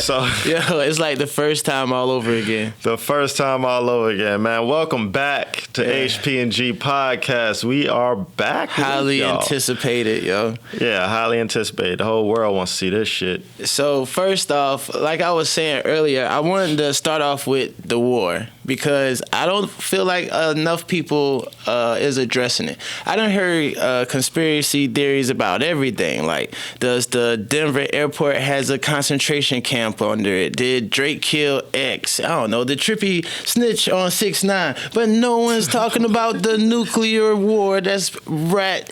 So it's like the first time all over again. The first time all over again, man. Welcome back to HP&G Podcast. We are back. Highly anticipated, yo. Yeah, highly anticipated. The whole world wants to see this shit. So first off, like I was saying earlier, I wanted to start off with the war because I don't feel like enough people is addressing it. I done heard conspiracy theories about everything. Like, does the Denver airport has a concentration camp under it? Did Drake kill X? I don't know. The Trippy snitch on 6ix9ine. But no one's talking about the nuclear war that's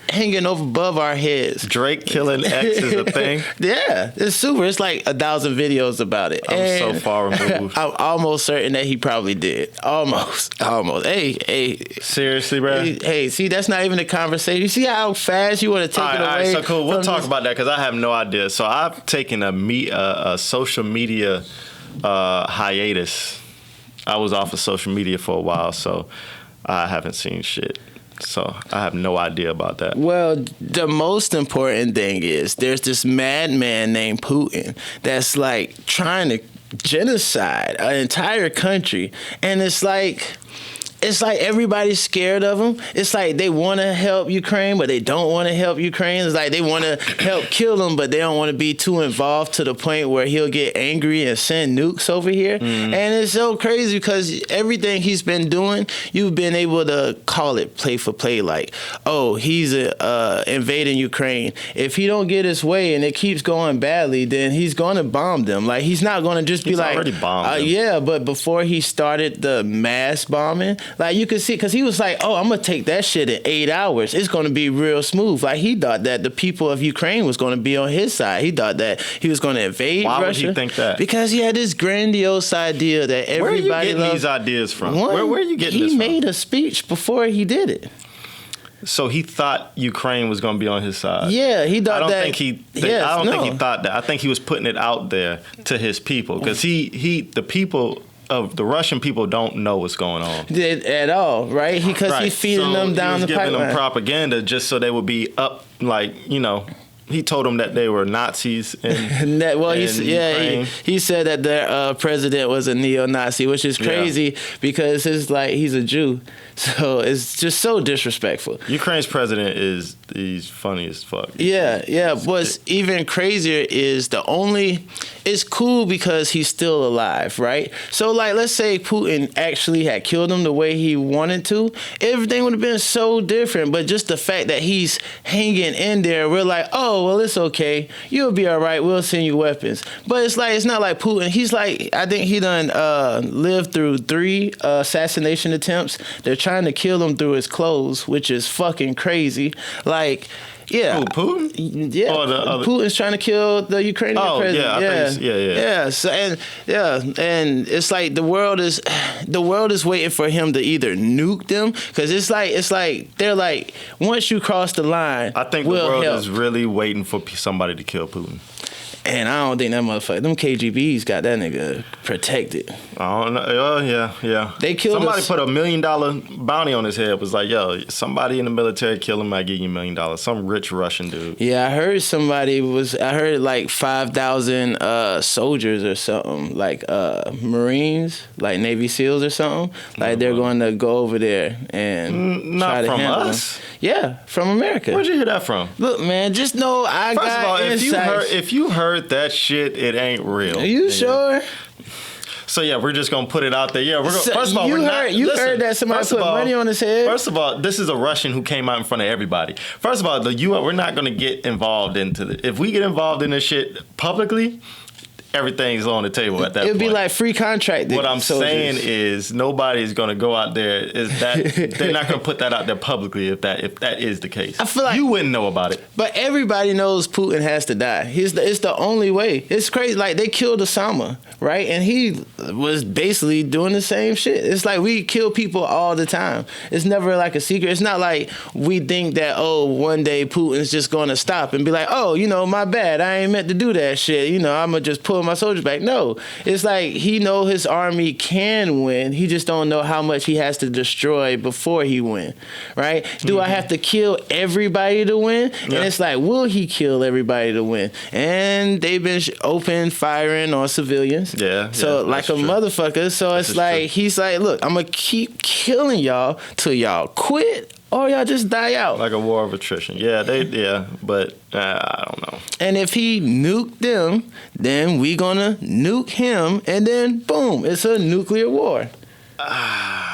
hanging above our heads. Drake killing X is a thing? Yeah, it's super. It's like 1,000 videos about it. I'm so far removed. I'm almost certain that he probably did. Almost. Hey. Seriously, bro? Hey, see, that's not even a conversation. You see how fast you want to take it away? All right, so cool. We'll talk about that because I have no idea. So I've taken a social media hiatus. I was off of social media for a while, so I haven't seen shit. So I have no idea about that. Well, the most important thing is there's this madman named Putin that's like trying to genocide an entire country, and it's like everybody's scared of him. It's like they want to help Ukraine, but they don't want to help Ukraine. It's like they want to help kill him, but they don't want to be too involved to the point where he'll get angry and send nukes over here. And it's so crazy because everything he's been doing, you've been able to call it play for play. Like, oh, he's invading Ukraine. If he don't get his way and it keeps going badly, then he's going to bomb them. Like, he's not going to just be like, already bombed them. Yeah, but before he started the mass bombing, like, you could see, because he was like, oh, I'm going to take that shit in 8 hours. It's going to be real smooth. Like, he thought that the people of Ukraine was going to be on his side. He thought that he was going to invade Russia. Why would he think that? Because he had this grandiose idea that everybody Where are you getting loved. These ideas from? Where are you getting this He from? made a speech before he did it. So he thought Ukraine was going to be on his side. Yeah, he thought that. I don't think he thought that. I think he was putting it out there to his people because the people of the Russian people don't know what's going on At all, right? Because he's feeding them down the pipeline. He was giving them propaganda just so they would be up, like, you know. He told them that they were Nazis. He said that their president was a neo-Nazi, which is crazy because it's like he's a Jew. So it's just so disrespectful. Ukraine's president he's funny as fuck. Yeah. What's even crazier is it's cool because he's still alive, right? So, like, let's say Putin actually had killed him the way he wanted to, everything would have been so different. But just the fact that he's hanging in there, we're like, oh, well, it's okay. You'll be all right. We'll send you weapons. But it's not like Putin. He's like, I think he done lived through 3 assassination attempts. They're trying to kill him through his clothes, which is fucking crazy. Like, yeah. Who, Putin? Yeah. Putin's trying to kill the Ukrainian president. Yeah. So, and it's like the world is waiting for him to either nuke them, because it's like they're like, once you cross the line, I think the world is really waiting for somebody to kill Putin. And I don't think that motherfucker, them KGBs got that nigga protected. I don't know. Oh, yeah. They killed somebody put $1 million bounty on his head. Was like, yo, somebody in the military kill him, I give you $1 million. Some rich Russian dude. Yeah, I heard like 5,000 soldiers or something, like Marines, like Navy SEALs or something. Like they're going to go over there and try to handle us. Them. Yeah, from America. Where'd you hear that from? Look, man, just know I First got of all, insights. if you heard that shit, it ain't real. Are you sure? So yeah, we're just gonna put it out there. Yeah, we're gonna. So first of all, you heard that somebody put money on his head. First of all, this is a Russian who came out in front of everybody. First of all, we're not gonna get involved into if we get involved in this shit publicly, everything's on the table at that point. It'd be like free contract. What I'm saying is nobody's going to go out there. They're not going to put that out there publicly if that is the case. I feel like you wouldn't know about it. But everybody knows Putin has to die. It's the only way. It's crazy. Like, they killed Osama, right? And he was basically doing the same shit. It's like we kill people all the time. It's never like a secret. It's not like we think that, oh, one day Putin's just going to stop and be like, oh, my bad. I ain't meant to do that shit. I'm going to just pull pulling my soldiers back. No, it's like he know his army can win. He just don't know how much he has to destroy before he win, right? Do I have to kill everybody to win? And it's like, will he kill everybody to win? And they've been open firing on civilians. Yeah. So like a motherfucker. So it's like, he's like, look, I'm going to keep killing y'all till y'all quit or y'all just die out. Like a war of attrition. But I don't know. And if he nuked them, then we gonna nuke him, and then boom, it's a nuclear war.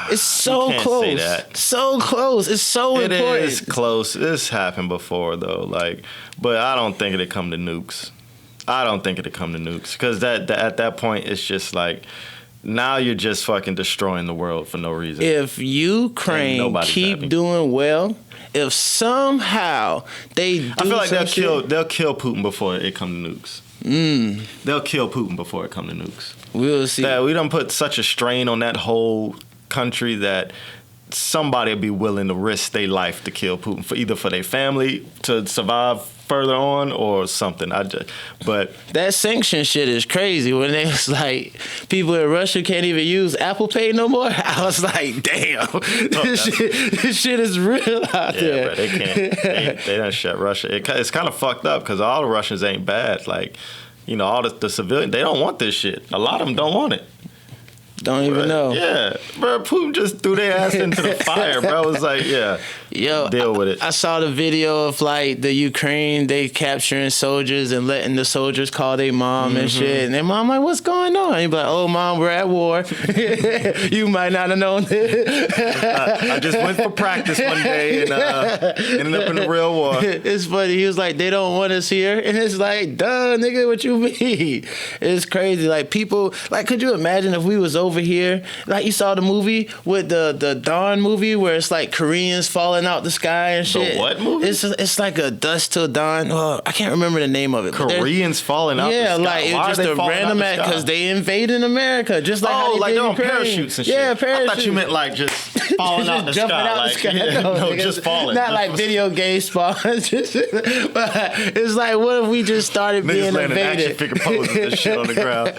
It's so close. Say that. So close. It's so important. It is close. This happened before though. But I don't think it'd come to nukes. Because at that point it's just like, now you're just fucking destroying the world for no reason. If Ukraine keep doing well, if somehow they do, I feel like they'll kill Putin before it come to nukes. They'll kill Putin before it come to nukes. We'll see. That we done put such a strain on that whole country that somebody will be willing to risk their life to kill Putin for their family to survive further on or something. But that sanction shit is crazy. When they was like, people in Russia can't even use Apple Pay no more. I was like, damn, this shit is real out there. Yeah, they can't. They done shut Russia. It's kind of fucked up because all the Russians ain't bad. Like, all the civilians, they don't want this shit. A lot of them don't want it. Don't even know. Yeah, bro. Putin just threw their ass into the fire, bro. It was like, deal with it. I saw the video of like the Ukraine, they capturing soldiers and letting the soldiers call their mom and shit. And their mom like, what's going on? And you be like, oh, mom, we're at war. You might not have known this. I just went for practice one day and ended up in the real war. It's funny. He was like, they don't want us here. And it's like, duh, nigga, what you mean? It's crazy. Like people, like, could you imagine if we was over here, like you saw the movie with the Dawn movie where it's like Koreans falling out the sky and shit. The what movie? It's like a Dusk Till Dawn. Oh, I can't remember the name of it. Koreans falling out the sky? Yeah, like it's just a random act because they invaded America. Just like how they they're on Ukraine. Parachutes and shit. Yeah, parachutes. I thought you meant like just falling out the jumping sky. out Like, the sky. yeah, no, just falling. Not like video game spawn. But it's like, what if we just started being invaded? Action figure poses and shit on the ground.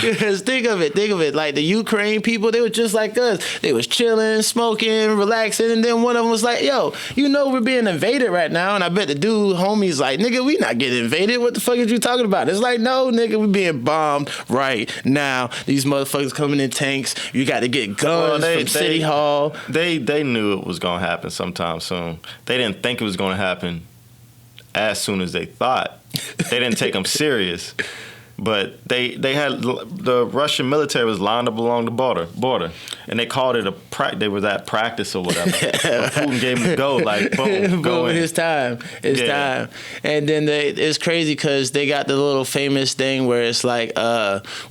Because think of it. Like the Ukraine people, they were just like us. They was chilling, smoking, relaxing, and then one of them was like, yo, we're being invaded right now. And I bet the dude, homie's like, nigga, we not getting invaded. What the fuck is you talking about? It's like, no, nigga, we being bombed right now. These motherfuckers coming in tanks. You got to get guns from City Hall. They knew it was going to happen sometime soon. They didn't think it was going to happen as soon as they thought. They didn't take them serious. But they had the Russian military was lined up along the border, and they called it they was at practice or whatever. But Putin gave them the go, like boom, go in. It's time, time. And then it's crazy because they got the little famous thing where it's like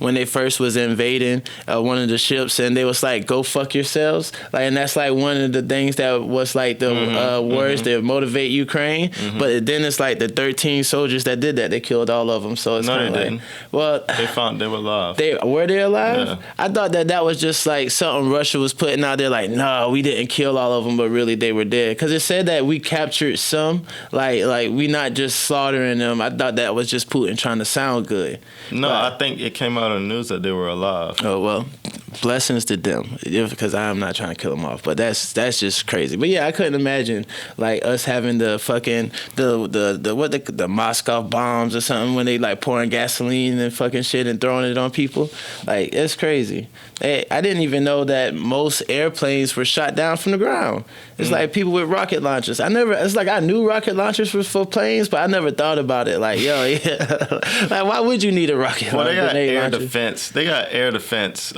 when they first was invading one of the ships, and they was like, go fuck yourselves, like, and that's like one of the things that was like the words that motivate Ukraine. But then it's like the 13 soldiers that did that, they killed all of them. So it's kind of like. Didn't. Well, they were alive. Were they alive? Yeah. I thought that was just like something Russia was putting out there, like, no, we didn't kill all of them, but really they were dead. Because it said that we captured some, like we not just slaughtering them. I thought that was just Putin trying to sound good. No, I think it came out on the news that they were alive. Oh, well, blessings to them, because I'm not trying to kill them off. But that's just crazy. But yeah, I couldn't imagine like us having the fucking the Moscow bombs or something when they like pouring gasoline and fucking shit and throwing it on people. Like, it's crazy. I didn't even know that most airplanes were shot down from the ground. It's like people with rocket launchers. I knew rocket launchers were for planes, but I never thought about it. Like, like, why would you need a rocket launcher? Well, they got air defense. They got air defense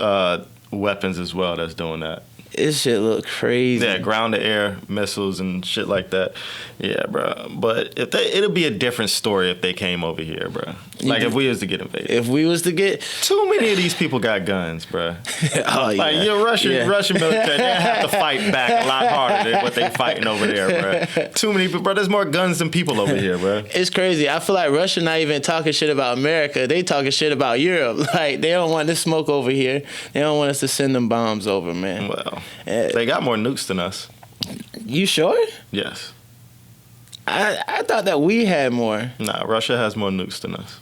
weapons as well that's doing that. This shit look crazy. Yeah, ground-to-air missiles and shit like that. Yeah, bro. But it'll be a different story if they came over here, bro. Like if we was to get invaded. If we was to get... Too many of these people got guns, bro. Like, Russian military, they have to fight back a lot harder than what they fighting over there, bro. Too many people, bro. There's more guns than people over here, bro. It's crazy. I feel like Russia not even talking shit about America. They talking shit about Europe. Like, they don't want this smoke over here. They don't want us to send them bombs over, man. Well... They got more nukes than us. You sure? Yes. I thought that we had more. Nah, Russia has more nukes than us.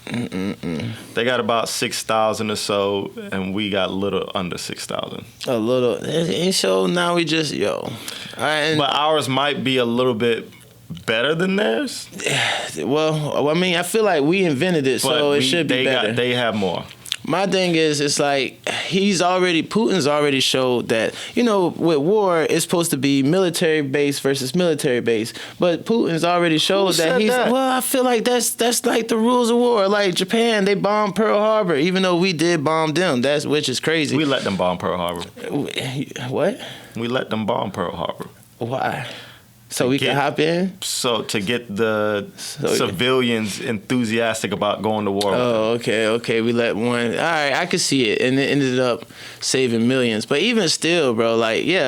They got about 6,000 or so, and we got a little under 6,000. A little. And so now we just, But ours might be a little bit better than theirs. Well, I mean, I feel like we invented it, so it should be better. They have more. My thing is, it's like Putin's already showed that, with war, it's supposed to be military base versus military base. But Putin's already showed that well, I feel like that's like the rules of war. Like Japan, they bombed Pearl Harbor, even though we did bomb them. Which is crazy. We let them bomb Pearl Harbor. What? We let them bomb Pearl Harbor. Why? So we can hop in? So to get the civilians enthusiastic about going to war. Oh, okay. We let one. All right, I could see it. And it ended up saving millions. But even still, bro,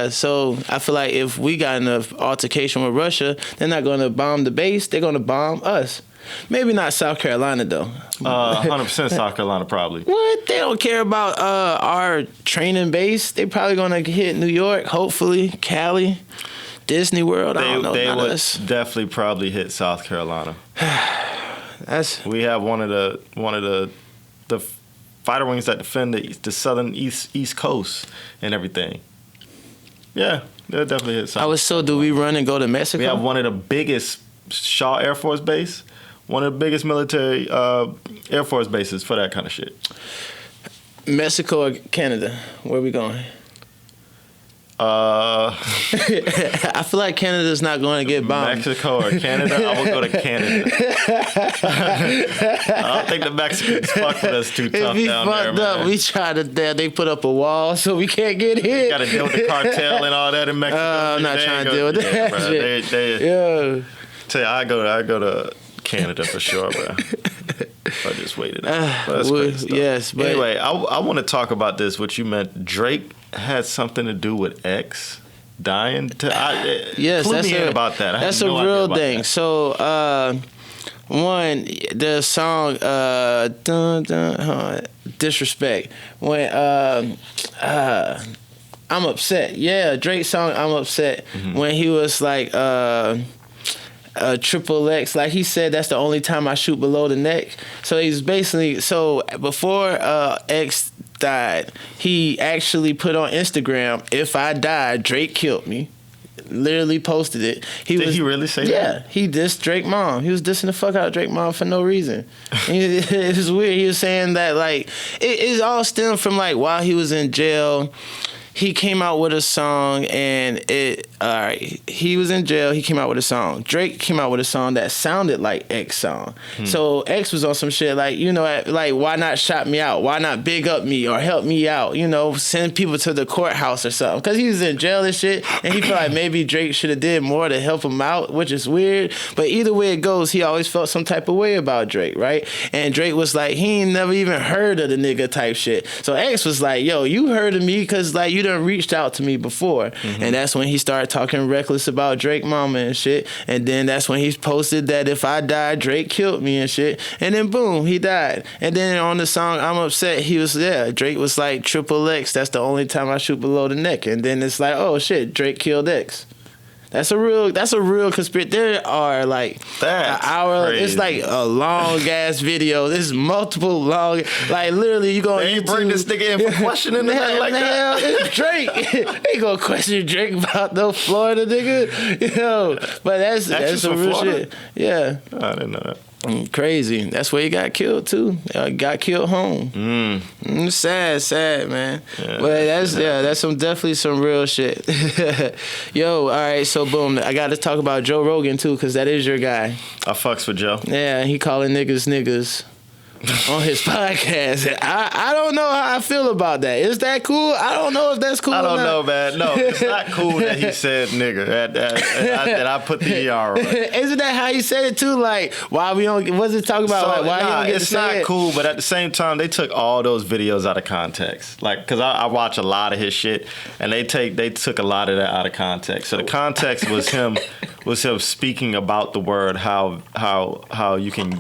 so I feel like if we got enough altercation with Russia, they're not going to bomb the base. They're going to bomb us. Maybe not South Carolina, though. 100% South Carolina, probably. What? They don't care about our training base. They probably going to hit New York, hopefully, Cali. Disney World, I don't know. They would definitely probably hit South Carolina. We have one of the fighter wings that defend the southern east coast and everything. Yeah, they'll definitely hit South. Do we run and go to Mexico? We have one of the biggest Shaw Air Force Base, one of the biggest military Air Force bases for that kind of shit. Mexico or Canada? Where are we going? I feel like Canada's not going to get bombed. Mexico or Canada? I will go to Canada. I don't think the Mexicans fuck with us too tough down there, man. We try to. They put up a wall so we can't get hit. You got to deal with the cartel and all that in Mexico. I'm not trying to deal with that. Bro. Tell you, I go to Canada for sure, bro. I just waited. That's great stuff. Yes, but anyway, I want to talk about this. What you meant, Drake had something to do with X dying. Yes, clue me in about that. That's a real thing. That. So, the song dun, dun, Disrespect. When I'm upset. Yeah, Drake's song I'm upset. Mm-hmm. When he was like triple X, like he said, that's the only time I shoot below the neck. So he's basically before X died, he actually put on Instagram, "If I die, Drake killed me." Literally posted it. Did he really say that? Yeah, he dissed Drake mom. He was dissing the fuck out of Drake mom for no reason. It was weird. He was saying that it all stemmed from while he was in jail. He came out with a song and he was in jail. He came out with a song. Drake came out with a song that sounded like X song. So X was on some shit why not shout me out? Why not big up me or help me out? Send people to the courthouse or something. Because he was in jail and shit. And he felt like maybe Drake should have did more to help him out, which is weird. But either way it goes, he always felt some type of way about Drake, right? And Drake was like, he ain't never even heard of the nigga type shit. So X was like, yo, you heard of me because you done reached out to me before. Mm-hmm. And that's when he started talking reckless about Drake mama and shit. And then that's when he posted that if I died, Drake killed me and shit. And then boom, he died. And then on the song I'm Upset, he was Drake was like triple X, that's the only time I shoot below the neck. And then it's like, oh shit, Drake killed X. That's a real conspiracy. There are an hour. Crazy. It's like a long ass video. There's multiple long. Literally, you go. They ain't bring this nigga in for questioning nothing like that. It's Drake. They gonna question Drake about no Florida nigga. But that's some real shit. Yeah. I didn't know that. Crazy. That's where he got killed too. Got killed home. Sad, man. Yeah, but that's definitely some real shit. Yo, all right. So boom, I got to talk about Joe Rogan too, because that is your guy. I fucks with Joe. Yeah, he calling niggas on his podcast. I don't know how I feel about that. Is that cool? I don't know if that's cool. I don't know, man. No, it's not cool that he said nigga. And I put the ER on. Isn't that how he said it too? Why we don't? What's it talking about? Why he don't get it's not cool, but at the same time, they took all those videos out of context. Because I watch a lot of his shit, and they took a lot of that out of context. So the context was him speaking about the word how you can.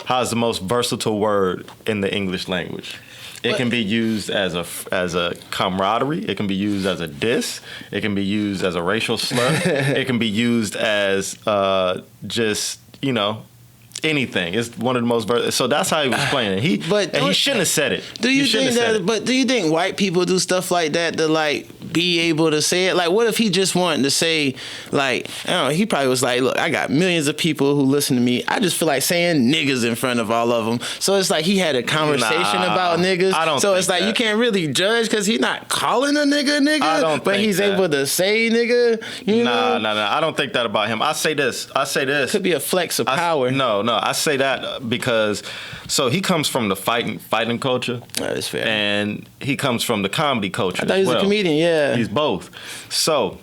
How is the most versatile word in the English language? It can be used as a camaraderie. It can be used as a diss. It can be used as a racial slur. It can be used as anything. It's one of the most so that's how he was playing it. He shouldn't have said it. Do you think that? But do you think white people do stuff like that to like be able to say it? Like, what if he just wanted to say, like, I don't know, he probably was like, look, I got millions of people who listen to me. I just feel like saying niggas in front of all of them. So it's like he had a conversation about niggas. I don't. So think it's like that. you can't really judge because he's not calling a nigga. I don't. But think he's that. able to say nigga. You know? No. I don't think that about him. I say this. Could be a flex of power. No. I say that because so he comes from the fighting culture. That is fair. And he comes from the comedy culture. I thought he was a comedian. Yeah, he's both. So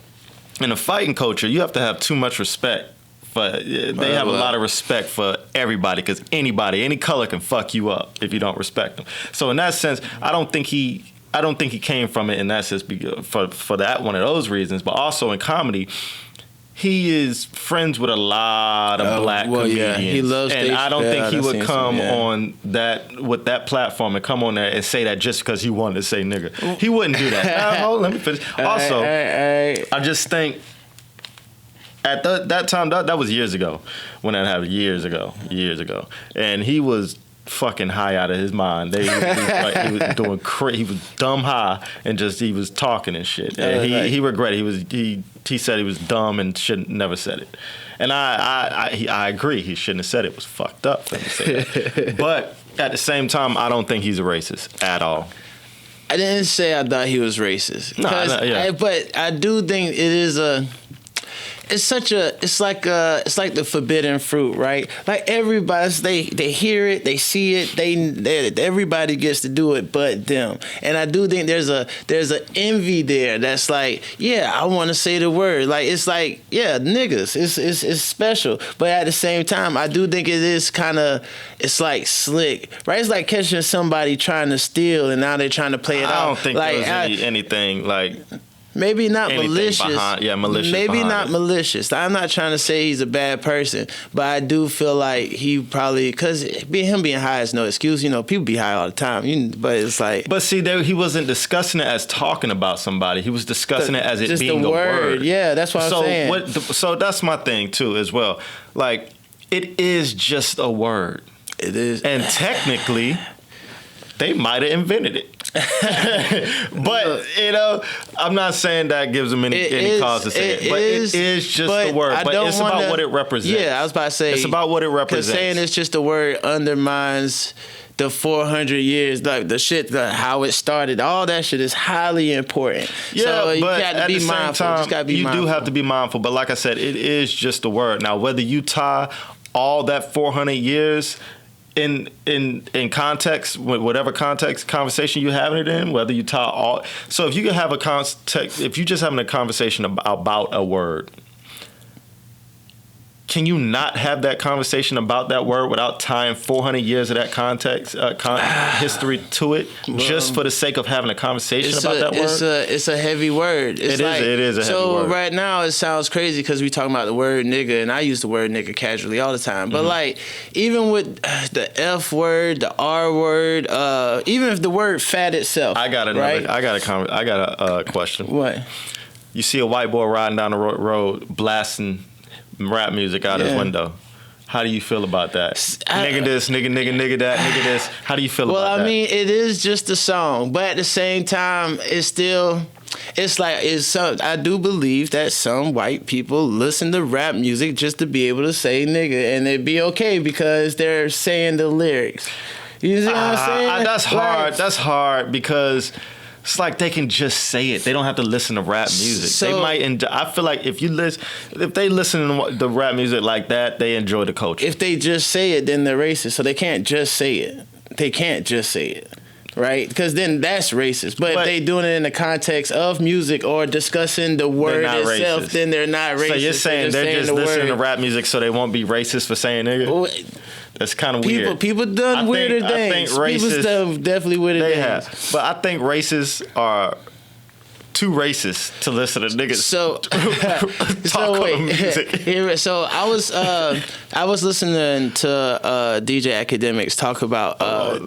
in the fighting culture, you have to have too much respect. They have a lot of respect for everybody because any color can fuck you up if you don't respect them. So in that sense, I don't think he came from it in that sense for that one of those reasons. But also in comedy, he is friends with a lot of black comedians. Yeah. He loves and I don't think he would come on that with that platform and come on there and say that just because he wanted to say nigga. He wouldn't do that. Hold on, let me finish. Also, I just think at that time, that was years ago when that happened, years ago. And he was fucking high out of his mind. He was doing crazy. He was dumb high and he was talking and shit. And he regretted. He said he was dumb and shouldn't never said it. And I agree. He shouldn't have said it. It was fucked up for him to say that. But at the same time, I don't think he's a racist at all. I didn't say I thought he was racist. But I do think it is it's like the forbidden fruit, right? Like everybody, they hear it, they see it, everybody gets to do it but them. And I do think there's a envy there that's like, yeah, I want to say the word. Like it's like, yeah, niggas, it's special. But at the same time, I do think it is kind of, it's like slick, right? It's like catching somebody trying to steal and now they're trying to play it out. I don't think there was anything like. Maybe not malicious. Malicious. Maybe not it. malicious. I'm not trying to say he's a bad person, but I do feel like he probably, because him being high is no excuse. You know, people be high all the time. But it's like. But see, he wasn't discussing it as talking about somebody. He was discussing it as it being a word. Yeah, that's what I'm saying. So that's my thing too, as well. Like, it is just a word. It is, and technically, they might have invented it. But you know, I'm not saying that gives them any cause to say it. But it is just a word. But it's about what it represents. Yeah, I was about to say it's about what it represents. Because saying it's just a word undermines the 400 years, like the shit, how it started. All that shit is highly important. Yeah, so you but got to at be the mindful. same time, Just gotta be mindful. do have to be mindful. But like I said, it is just a word. Now, whether you tie all that 400 years in context, whatever context conversation you're having it in, whether you tie all. So if you can have a context, if you're just having a conversation about a word, can you not have that conversation about that word without tying 400 years of that context, history to it, just for the sake of having a conversation about that word? It's a heavy word. It is a heavy word. So right now it sounds crazy because we talking about the word nigga, and I use the word nigga casually all the time. But like, even with the F word, the R word, even if the word fat itself, I got a question. What? You see a white boy riding down the road blasting rap music out his window. How do you feel about that? Nigga this, nigga that, nigga this. How do you feel about that? Well, I mean, it is just a song, but at the same time, I do believe that some white people listen to rap music just to be able to say nigga, and it'd be okay because they're saying the lyrics. You see what I'm saying? That's hard. That's hard because it's like they can just say it. They don't have to listen to rap music. So, they might. I feel like if they listen to the rap music like that, they enjoy the culture. If they just say it, then they're racist. So they can't just say it. They can't just say it, right? Because then that's racist. But if they doing it in the context of music or discussing the word itself, then they're not racist. So you're saying they're just listening to rap music so they won't be racist for saying nigga? Well, that's kind of weird. People done weirder things. People stuff definitely weirder things. Have. But I think racists are too racist to listen to niggas So, talk on music. So I was listening to DJ Academics talk about.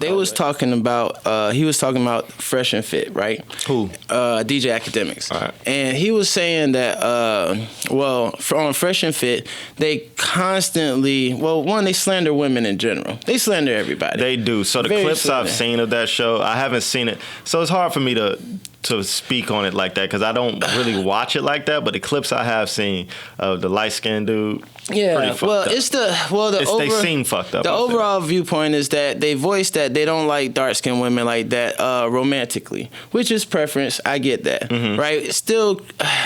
He was talking about Fresh and Fit, right? Who? DJ Academics, All right. and he was saying that on Fresh and Fit, they constantly they slander women in general. They slander everybody. They do. So the Very clips slander. I've seen of that show, I haven't seen it. So it's hard for me to speak on it like that because I don't really watch it like that. But the clips I have seen of the light skinned dude, Yeah, well, up. They seem fucked up. The overall viewpoint is that they voice that they don't like dark skinned women like that romantically, which is preference. I get that, right? Still,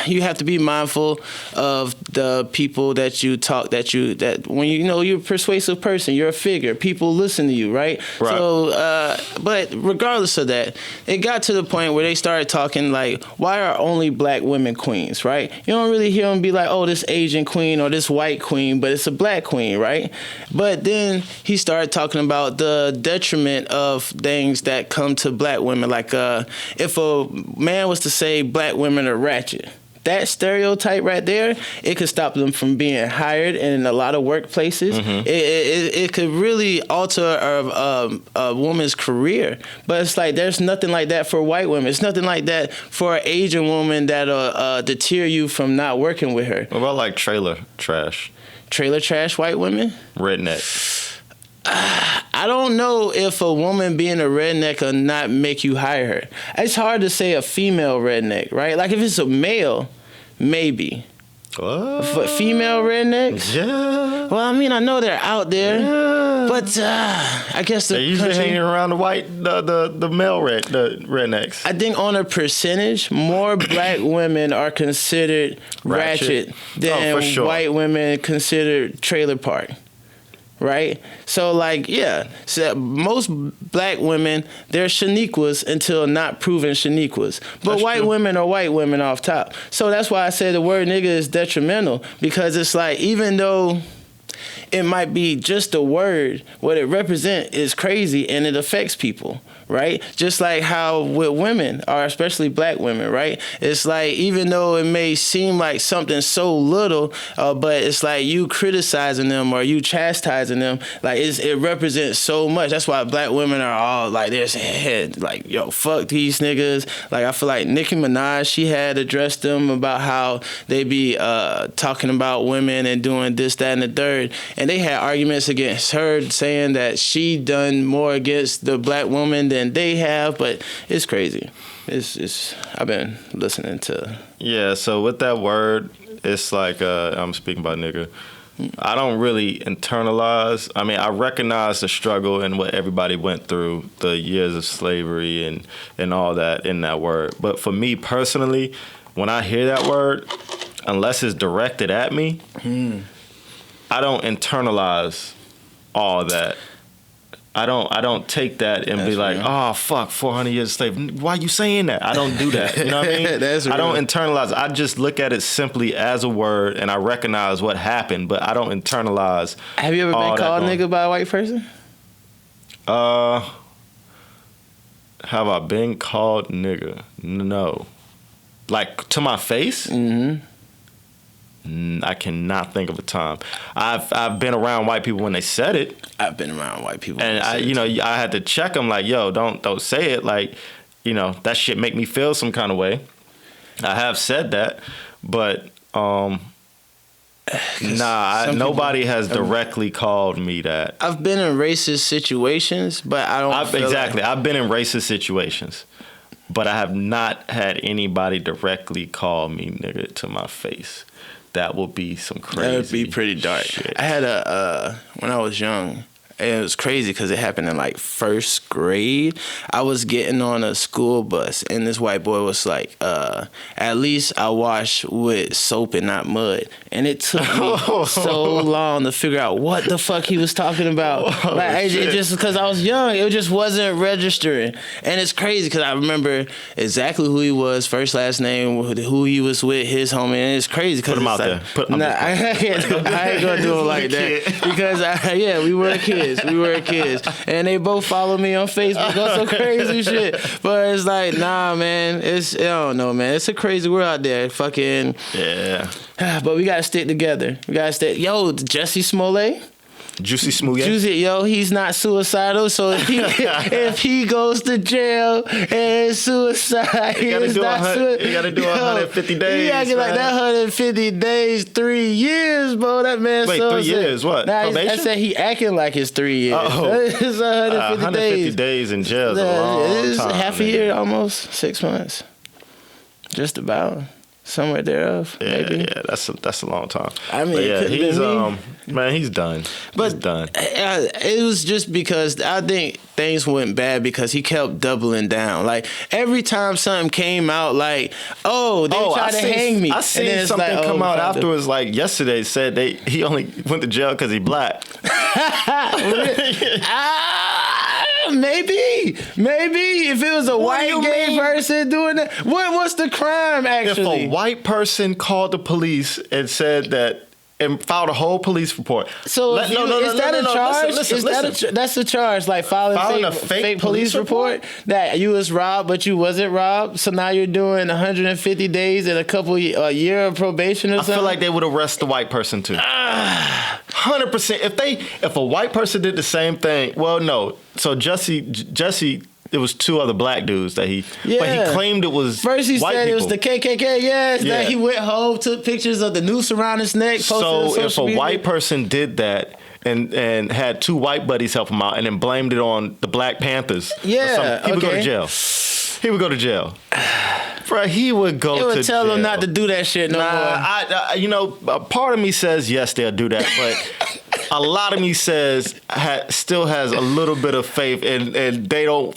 you have to be mindful of the people that you talk that when you're a persuasive person, you're a figure. People listen to you, right? Right. So, but regardless of that, it got to the point where they started talking like, why are only black women queens, right? You don't really hear them be like, oh, this Asian queen or this white queen, but it's a black queen, right? But then he started talking about the detriment of things that come to black women, like if a man was to say black women are ratchet, that stereotype right there, it could stop them from being hired in a lot of workplaces. It could really alter a woman's career. But it's like there's nothing like that for white women. It's nothing like that for an Asian woman that'll deter you from not working with her. What about like trailer trash? Trailer trash white women? Redneck. I don't know if a woman being a redneck will not make you hire her. It's hard to say a female redneck, right? Like if it's a male, maybe. What? But female rednecks? Yeah. Well, I mean, I know they're out there, Yeah. but I guess They usually hanging around the male rednecks. I think on a percentage, more black women are considered ratchet than for sure. white women considered trailer park. Right? So, like, yeah. So most black women, they're Shaniquas until not proven Shaniquas. But That's white true. women are white women off top. So that's why I say the word nigga is detrimental. Because it's like, even though it might be just a word, what it represents is crazy and it affects people. Right? Just like how with women, or especially black women, right? It's like, even though it may seem like something so little, but it's like you criticizing them or you chastising them, like it represents so much. That's why black women are all like, there's head, like, yo, fuck these niggas. Like, I feel like Nicki Minaj, she had addressed them about how they be talking about women and doing this, that, and the third. And they had arguments against her saying that she done more against the black woman than they have, but it's crazy. It's I've been listening to. Yeah, so with that word, it's like I'm speaking about nigga. I don't really internalize. I mean, I recognize the struggle and what everybody went through, the years of slavery and all that in that word. But for me personally, when I hear that word, unless it's directed at me, I don't internalize all that. I don't take that and be like, oh, fuck, 400 years of slavery. Why you saying that? I don't do that. You know what I mean? That's I don't real. internalize. I just look at it simply as a word and I recognize what happened, but I don't internalize. Have you ever all been that called going- nigga by a white person? Have I been called nigga? No. Like, to my face? Mm-hmm. I cannot think of a time. I've been around white people when they said it. I've been around white people. And I had to check them like, yo, don't say it. Like, that shit make me feel some kind of way. I have said that, but nobody has directly called me that. I've been in racist situations, but I don't feel Exactly. I've been in racist situations, but I have not had anybody directly call me nigga to my face. That would be some crazy. That would be pretty dark. shit. I had when I was young, it was crazy because it happened in like first grade. I was getting on a school bus and this white boy was like, at least I wash with soap and not mud. And it took me so long to figure out what the fuck he was talking about. It just because I was young, it just wasn't registering. And it's crazy because I remember exactly who he was, first, last name, who he was with, his homie. And it's crazy because Put him out there. I ain't gonna do it like that because we were kids. kids. We were kids. And they both follow me on Facebook on some crazy shit. But it's like, nah, man. I don't know, man. It's a crazy world out there. Fucking. Yeah. But we gotta stick together. Yo, Jussie Smollett. Jussie Smollett. Yo, he's not suicidal. So if he goes to jail and suicide, you gotta do 150 days. He acting like that 150 days, 3 years, bro. That man. Wait, 3 years? What? Nah, probation? I said he acting like it's 3 years. Oh, it's 150 days in jail is a long it's time. half a year, almost 6 months, just about. Somewhere thereof, maybe. Yeah, that's a long time. I mean, but yeah, he's me. Man, he's done. But he's done. It was just because I think things went bad because he kept doubling down. Like every time something came out, like, they tried to hang me. I seen something come out afterwards. Like yesterday, said he only went to jail because he black. Maybe if it was a white gay person doing that, what's the crime actually? If a white person called the police and said that and filed a whole police report. So is that a charge? Listen. That's a charge, like filing a fake police report that you was robbed but you wasn't robbed. So now you're doing 150 days and a year of probation or something. I feel like they would arrest the white person too. 100%. If a white person did the same thing, well, no. So Jussie. It was 2 other black dudes that but he claimed it was first he white said people. It was the KKK, yes. Then he went home, took pictures of the noose around his neck, posted so on social if a media. white person did that and had 2 white buddies help him out and then blamed it on the Black Panthers, he would go to jail. He would go to jail. Bro, he would go to jail. They would tell him not to do that shit no more. A part of me says yes, they'll do that, but a lot of me says still has a little bit of faith, and they will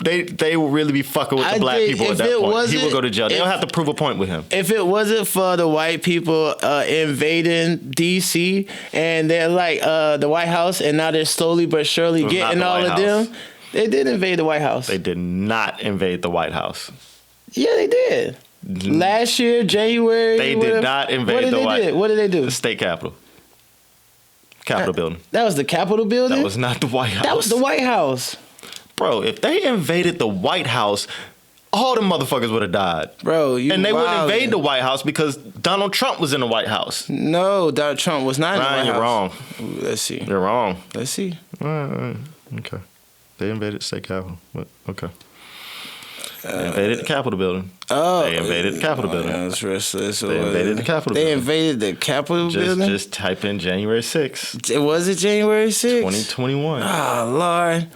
really be fucking with the black people at that point. He will go to jail. They don't have to prove a point with him. If it wasn't for the white people invading DC and they're like the White House, and now they're slowly but surely getting all of them. They did invade the White House. They did not invade the White House. Yeah, they did. Last year, January. They did not invade the White House. What did they do? The state capitol. Capitol building. That was the Capitol building? That was not the White House. That was the White House. Bro, if they invaded the White House, all the motherfuckers would have died. Bro, and they wouldn't invade the White House because Donald Trump was in the White House. No, Donald Trump was not in the White House. You're wrong. Ooh, let's see. You're wrong. Let's see. All right. Okay. They invaded the state capitol. Okay. They invaded the Capitol building. They invaded the Capitol building. That's restless. They invaded the Capitol building. They invaded the Capitol building? Just type in January 6th. Was it January 6th? 2021. Oh, Lord.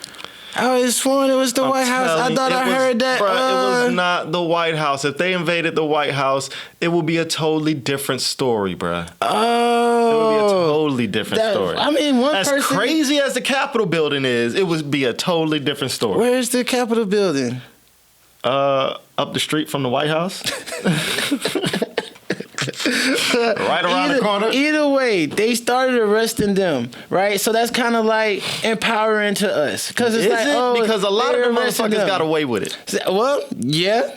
I was sworn it was the White House. I thought I heard that. Bro, it was not the White House. If they invaded the White House, it would be a totally different story, bro. Oh. It would be a totally different story. I mean, as crazy as the Capitol building is, it would be a totally different story. Where's the Capitol building? Up the street from the White House. Right around the corner. Either way, they started arresting them, right? So that's kind of like empowering to us. Because it's because a lot of the motherfuckers got away with it. Well, yeah.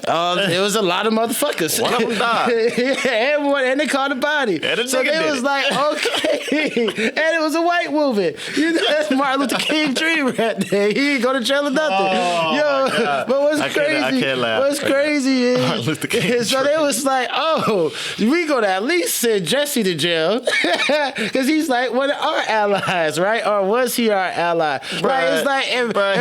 It was a lot of motherfuckers. One of them died. and they caught a body. So they was like, okay. And it was a white movement. You know, that's Martin Luther King dream right there. He didn't go to jail or nothing. But what's crazy? I can't laugh. What's crazy is Martin Luther King so they was like, we gonna at least send Jussie to jail because he's like one of our allies, right? Or was he our ally? Bruh, right? It's like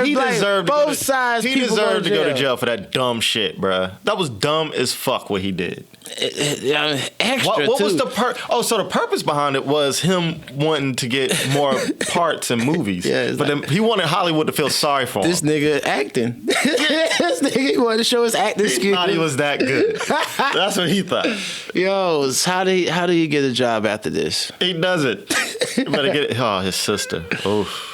he deserved both sides. He deserved to go to jail for that dumb shit, bruh. That was dumb as fuck what he did. Extra. What was the so the purpose behind it was him wanting to get more parts in movies. Yeah, but then he wanted Hollywood to feel sorry for him. This nigga acting. This nigga he wanted to show his acting skills. He thought he was that good. That's what he thought. Yo, how do you get a job after this? He doesn't. You better get it. Oh, his sister. Oof.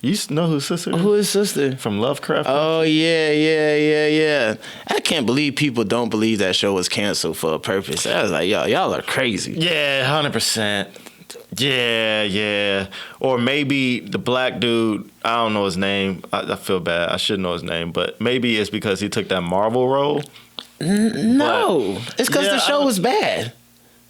You know who his sister is? Who is sister? From Lovecraft. Oh, yeah. I can't believe people don't believe that show was canceled for a purpose. I was like, y'all are crazy. Yeah, 100%. Yeah. Or maybe the black dude, I don't know his name. I feel bad. I should know his name. But maybe it's because he took that Marvel role. No. It's because the show was bad.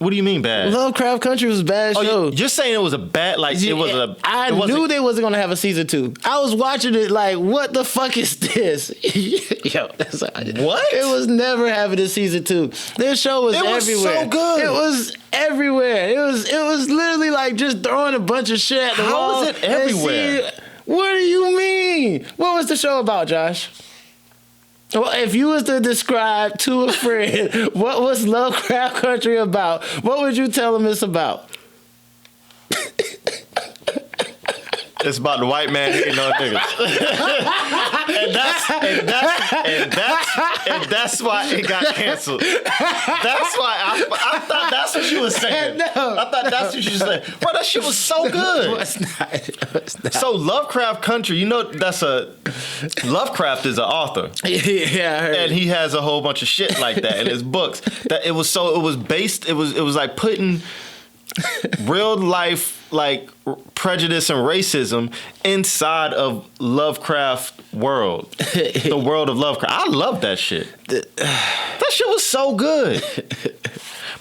What do you mean bad? Lovecraft Country was a bad show. You're saying it was a bad, like, it was a... I knew they wasn't going to have a season 2. I was watching it like, what the fuck is this? Yo, what? It was never having a season 2. This show was everywhere. It was so good. It was everywhere. It was literally like just throwing a bunch of shit at the wall. How was it everywhere? What do you mean? What was the show about, Josh? Well, if you was to describe to a friend what was Lovecraft Country about, what would you tell them it's about? It's about the white man hating on niggas. and that's why it got canceled. That's why I thought that's what you was saying. No, I thought that's what you was saying. Bro, that shit was so good. No, it's not. It's not. So Lovecraft Country, you know, Lovecraft is an author. Yeah, I heard. And he has a whole bunch of shit like that in his books. That it was like putting real life, like, prejudice and racism inside of Lovecraft world. The world of Lovecraft. I love that shit. That shit was so good.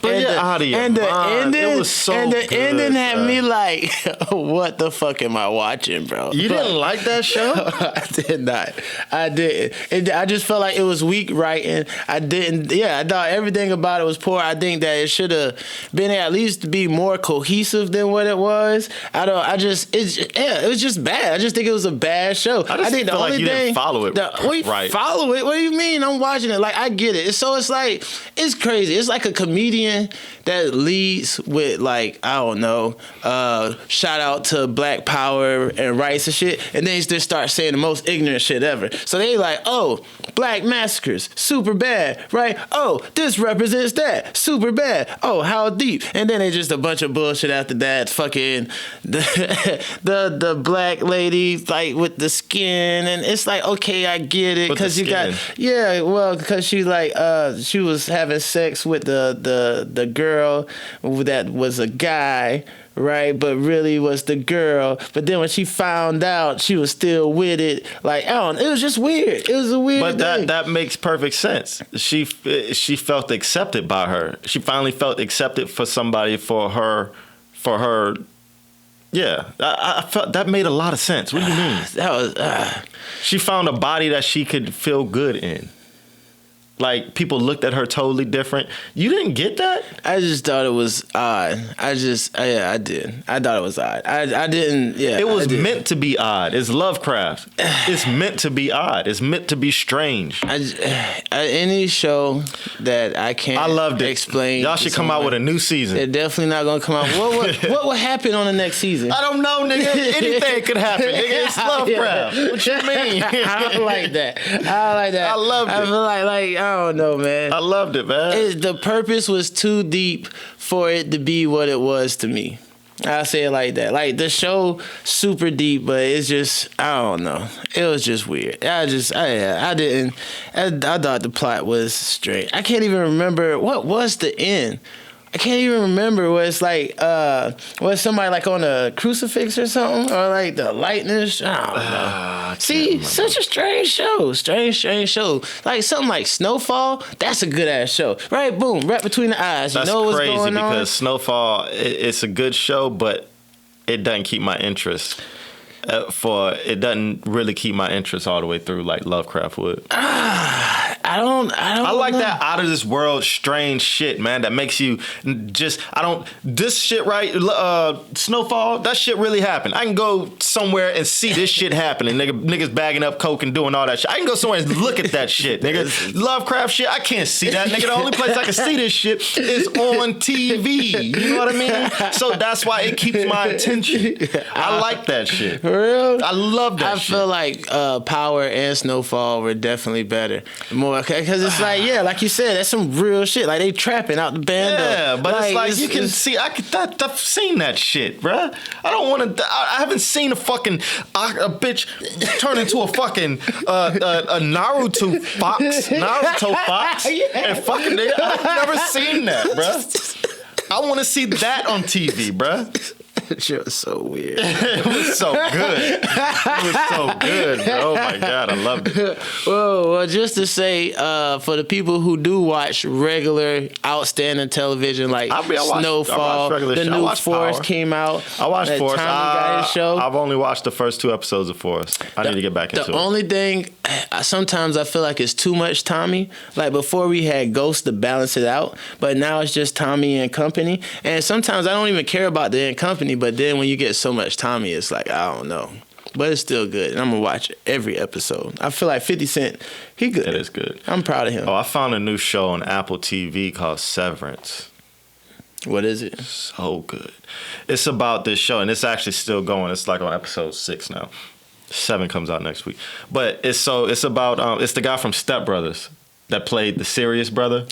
But and yeah, out of your and the mind. ending, It was so and the good, ending had bro. me like, what the fuck am I watching, bro? You didn't like that show? I did not. I didn't. I just felt like it was weak writing. I didn't. Yeah, I thought everything about it was poor. I think that it should have been at least be more cohesive than what it was. It was just bad. I just think it was a bad show. I think the only thing, didn't follow it right. Follow it? What do you mean? I'm watching it. Like, I get it. So it's like, it's crazy. It's like a comedian that leads with, like, I don't know, shout out to Black Power and rights and shit, and then he just start saying the most ignorant shit ever. So they like, oh, black massacres, super bad, right? Oh, this represents that, super bad. Oh, how deep? And then they just a bunch of bullshit after that. Fucking the black lady, like, with the skin, and it's like, okay, I get it, because you got, yeah, well, because she like she was having sex with the girl that was a guy, right? But really was the girl. But then when she found out, she was still with it. Like, I don't know. It was just weird. It was a weird thing. But that makes perfect sense. She felt accepted by her. She finally felt accepted for somebody for her. Yeah, I felt that made a lot of sense. What do you mean? That was. She found a body that she could feel good in. Like, people looked at her totally different. You didn't get that? I just thought it was odd. I did. I thought it was odd. I didn't, yeah. It was meant to be odd. It's Lovecraft. It's meant to be odd. It's meant to be strange. Any show that I can't explain. Y'all should come out with a new season. They're definitely not going to come out. What will happen on the next season? I don't know, nigga. Anything could happen, nigga. It's Lovecraft. Yeah. What you mean? I don't like that. I loved it. I feel like I don't know, man. I loved it, man. The purpose was too deep for it to be what it was to me. I'll say it like that. Like, the show, super deep, but it's just, I don't know. It was just weird. I thought the plot was straight. I can't even remember, what was the end? I can't even remember. Where it's like, was somebody like on a crucifix or something? Or like the lightning? I don't know. See, such a strange show. Strange show. Like something like Snowfall, that's a good ass show. Right? Boom, right between the eyes. That's you know what's crazy going on? Because Snowfall, it's a good show, but it doesn't keep my interest. It doesn't really keep my interest all the way through like Lovecraft would. I like that out of this world strange shit, man, that makes you just, this shit, right? Snowfall, that shit really happened. I can go somewhere and see this shit happening. Niggas bagging up coke and doing all that shit. I can go somewhere and look at that shit, nigga. Lovecraft shit, I can't see that, nigga. The only place I can see this shit is on TV. You know what I mean? So that's why it keeps my attention. I like that shit. For real? I love that shit. I feel like Power and Snowfall were definitely better. More, because it's like, yeah, like you said, that's some real shit. Like, they trapping out the band. Yeah, but like, it's like you can see, I've seen that shit, bruh. I haven't seen a bitch turn into a fucking a Naruto fox and fucking nigga. I've never seen that, bruh. I want to see that on TV, bruh. That shit was so weird. It was so good. It was so good, bro. Oh my God, I loved it. Well, just to say, for the people who do watch regular, outstanding television like Snowfall, the new Forrest came out. I watched Forrest. Tommy got his show. I've only watched the first 2 episodes of Forrest. I need to get back into it. The only thing, sometimes I feel like it's too much Tommy. Like before we had Ghost to balance it out, but now it's just Tommy and Company. And sometimes I don't even care about the and Company, but then when you get so much Tommy, it's like, I don't know. But it's still good. And I'm going to watch every episode. I feel like 50 Cent, he good. It is good. I'm proud of him. Oh, I found a new show on Apple TV called Severance. What is it? So good. It's about this show, and it's actually still going. It's like on episode 6 now. 7 comes out next week. But it's about it's the guy from Step Brothers that played the serious brother.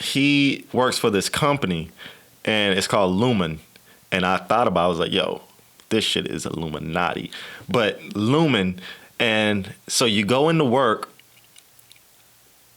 He works for this company, and it's called Lumen. And I thought about it, I was like, yo, this shit is Illuminati. But Lumen, and so you go into work,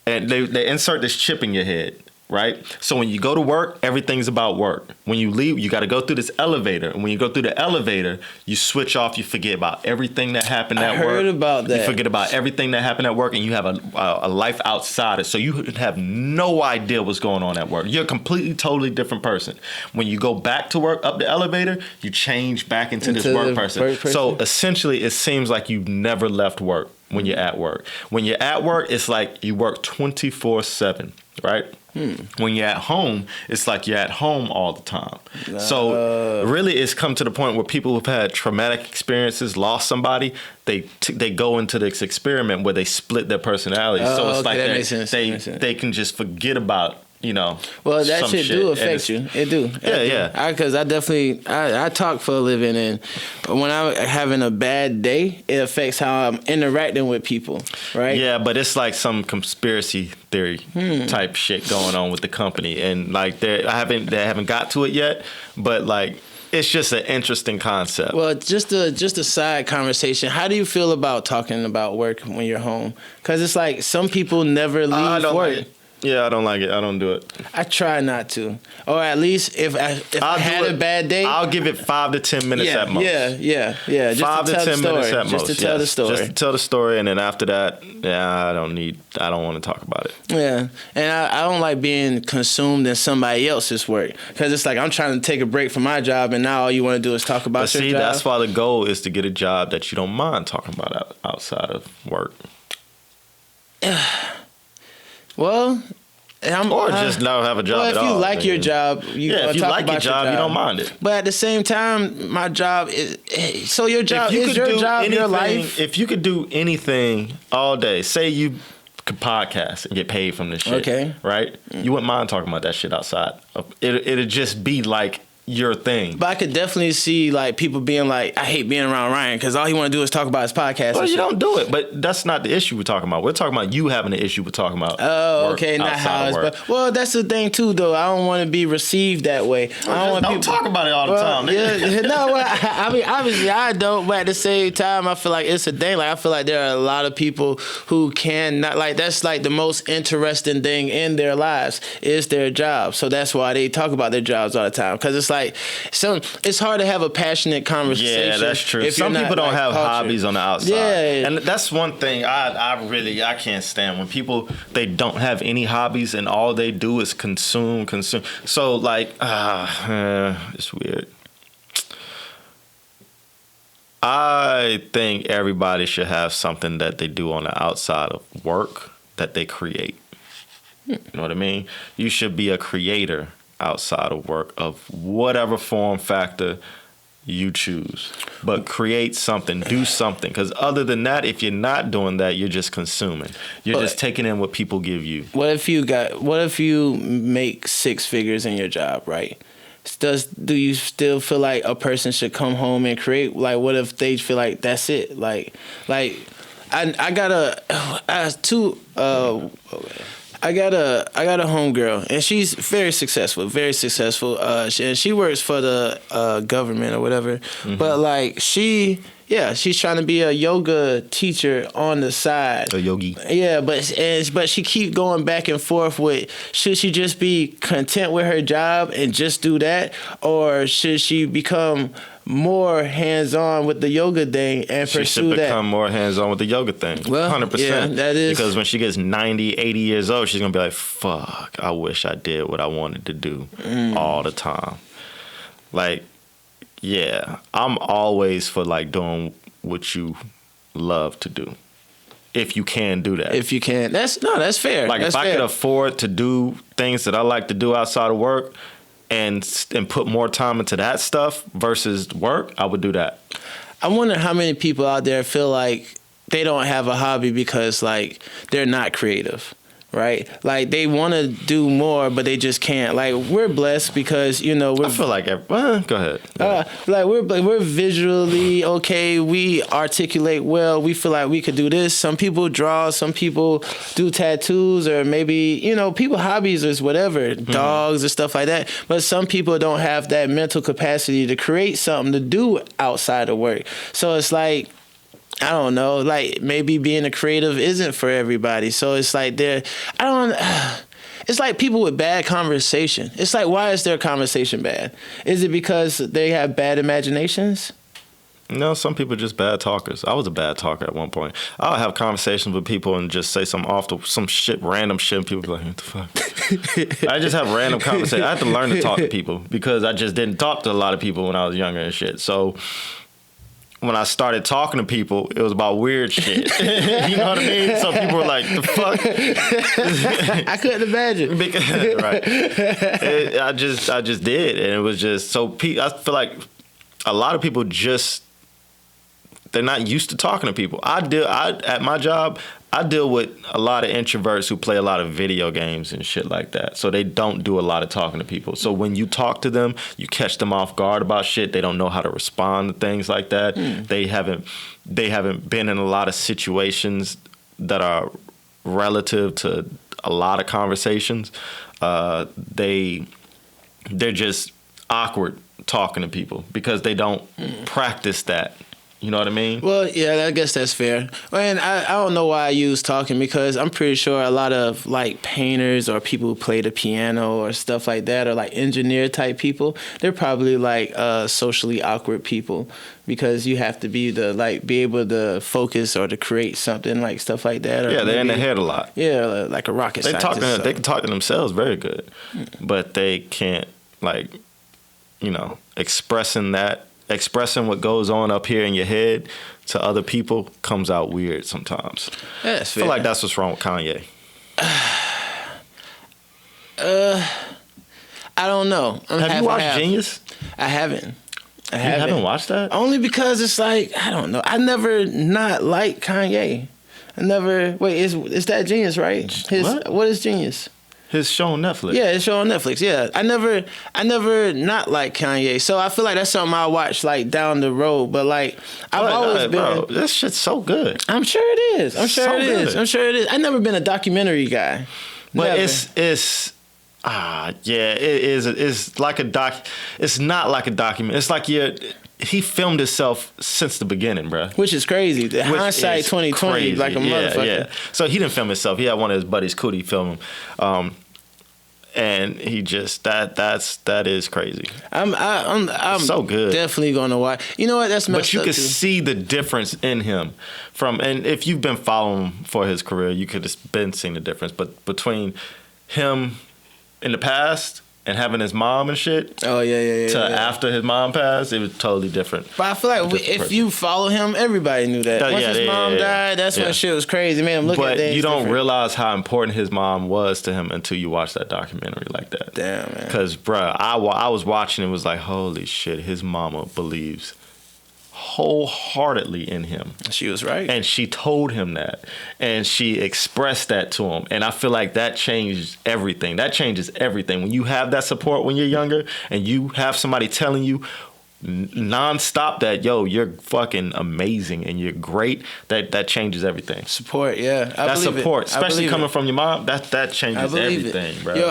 and they insert this chip in your head, right? So when you go to work, everything's about work. When you leave, you got to go through this elevator. And when you go through the elevator, you switch off, you forget about everything that happened at work. I heard about that. You forget about everything that happened at work, and you have a life outside it. So you have no idea what's going on at work. You're a completely, totally different person. When you go back to work up the elevator, you change back into this work person. So essentially, it seems like you've never left work when you're at work. When you're at work, it's like you work 24/7, right? When you're at home, it's like you're at home all the time. So really, it's come to the point where people who've had traumatic experiences, lost somebody, they go into this experiment where they split their personality. So it's like they can just forget about, you know. Well, that shit do affect you. It do. Yeah. Because I definitely I talk for a living, and when I'm having a bad day, it affects how I'm interacting with people, right? Yeah, but it's like some conspiracy theory type shit going on with the company, and like they haven't got to it yet, but like it's just an interesting concept. Well, just a side conversation. How do you feel about talking about work when you're home? Because it's like some people never leave work. Like it. Yeah, I don't like it. I don't do it. I try not to, or at least if I had a bad day, I'll give it 5 to 10 minutes at most. Yeah. Just 5 to 10 minutes at most. Just to tell the story. Just to tell the story, and then after that, I don't want to talk about it. Yeah, and I don't like being consumed in somebody else's work, because it's like I'm trying to take a break from my job, and now all you want to do is talk about your job. That's why the goal is to get a job that you don't mind talking about outside of work. Well, just not have a job at all. Well, if you like your job, if you like your job, you don't mind it. But at the same time, my job is... So your job is your job, your life? If you could do anything all day, say you could podcast and get paid from this shit, okay, right? You wouldn't mind talking about that shit outside. It'd just be like your thing. But I could definitely see like people being like, I hate being around Ryan because all he want to do is talk about his podcast. Well, you don't do it, but that's not the issue we're talking about. We're talking about you having an issue with talking about. Oh, okay, not how it's. But well, that's the thing too, though. I don't want to be received that way. Don't talk about it all the time. Yeah, no, I mean, obviously I don't, but at the same time, I feel like it's a thing. Like I feel like there are a lot of people who cannot. Like that's like the most interesting thing in their lives is their job. So that's why they talk about their jobs all the time, because it's like it's hard to have a passionate conversation. Yeah, that's true. Some people don't have hobbies on the outside. Yeah. And that's one thing I can't stand when people, they don't have any hobbies and all they do is consume. So like, it's weird. I think everybody should have something that they do on the outside of work that they create. You know what I mean? You should be a creator outside of work of whatever form factor you choose, but create something, do something, because other than that, if you're not doing that, you're just consuming. You're just taking in what people give you. What if you make 6 figures in your job, right? Do you still feel like a person should come home and create? Like, what if they feel like that's it? Like I got a homegirl, and she's very successful, and she works for the government or whatever. Mm-hmm. But like she Yeah, she's trying to be a yoga teacher on the side. A yogi. Yeah, but she keep going back and forth with, should she just be content with her job and just do that, or should she become more hands-on with the yoga thing and pursue that? She should become more hands-on with the yoga thing. Well, 100%. yeah, that is. Because when she gets 90, 80 years old, she's going to be like, fuck, I wish I did what I wanted to do all the time. Like, yeah, I'm always for like doing what you love to do. If you can do that. If you can. That's fair. Like, that's if fair. I could afford to do things that I like to do outside of work and put more time into that stuff versus work, I would do that. I wonder how many people out there feel like they don't have a hobby because, like, they're not creative. Right, like they want to do more, but they just can't. Like, we're blessed because I feel like go ahead. Like we're visually okay. We articulate well. We feel like we could do this. Some people draw. Some people do tattoos, or maybe people hobbies is whatever, dogs or stuff like that. But some people don't have that mental capacity to create something to do outside of work. So it's like, I don't know, like maybe being a creative isn't for everybody. So it's like it's like people with bad conversation. It's like, why is their conversation bad? Is it because they have bad imaginations? No, some people are just bad talkers. I was a bad talker at one point. I'll have conversations with people and just say some random shit, and people be like, what the fuck? I just have random conversations. I had to learn to talk to people because I just didn't talk to a lot of people when I was younger and shit. So when I started talking to people, it was about weird shit. You know what I mean? So people were like, the fuck? I couldn't imagine. Right. I just did. And it was just, so I feel like a lot of people they're not used to talking to people. At my job, I deal with a lot of introverts who play a lot of video games and shit like that. So they don't do a lot of talking to people. So when you talk to them, you catch them off guard about shit. They don't know how to respond to things like that. They haven't been in a lot of situations that are relative to a lot of conversations. They're just awkward talking to people because they don't practice that. You know what I mean? Well, yeah, I guess that's fair. And I don't know why I use talking, because I'm pretty sure a lot of like painters or people who play the piano or stuff like that, or like engineer type people, they're probably like socially awkward people, because you have to be able to focus or to create something, like stuff like that. Or yeah, they're in their head a lot. Yeah, like a rocket scientist. They can talk to themselves very good, but they can't expressing what goes on up here in your head to other people comes out weird sometimes. That's fair. I feel like that's what's wrong with Kanye. I don't know. Have you watched Genius? I haven't. You haven't watched that? Only because it's like, I don't know. I never not liked Kanye. I never. Wait, is that Genius, right? What is Genius? His show on Netflix. Yeah, his show on Netflix. Yeah, I never not liked Kanye. So I feel like that's something I'll watch like down the road. But like, I've always been. Bro, this shit's so good. I'm sure it is. I'm sure it is. I've never been a documentary guy. But it's like a doc. It's not like a document. It's like he filmed himself since the beginning, bro. Which is crazy. The hindsight 2020, like a motherfucker. Yeah. So he didn't film himself. He had one of his buddies, Cootie, film him. And he just that is crazy. I'm so good. Definitely gonna watch. You know what? That's messed up. But you could see the difference in him and if you've been following him for his career, you could have been seeing the difference. But between him in the past and having his mom and shit. Oh yeah. After his mom passed, it was totally different. But I feel like if you follow him, everybody knew that. Once his mom died, that's when shit was crazy, man. Look at that. But you don't realize how important his mom was to him until you watch that documentary like that. Damn, man. Because, bruh, I was watching it, was like, holy shit, his mama believes wholeheartedly in him. She was right. And she told him that. And she expressed that to him. And I feel like that changed everything. That changes everything. When you have that support when you're younger and you have somebody telling you nonstop that, yo, you're fucking amazing and you're great, that changes everything. Support, yeah. That support, especially coming from your mom, that changes everything, bro. Yo,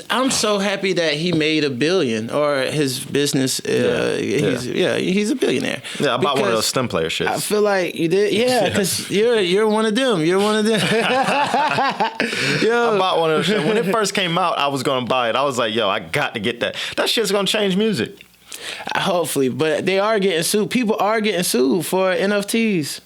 I'm so happy that he made $1 billion, or his business. He's a billionaire. Yeah, I bought one of those stem player shits. I feel like you did, because you're one of them. You're one of them. Yo, I bought one of those shit. When it first came out, I was gonna buy it. I was like, yo, I got to get that. That shit's gonna change music. Hopefully, but they are getting sued. People are getting sued for NFTs.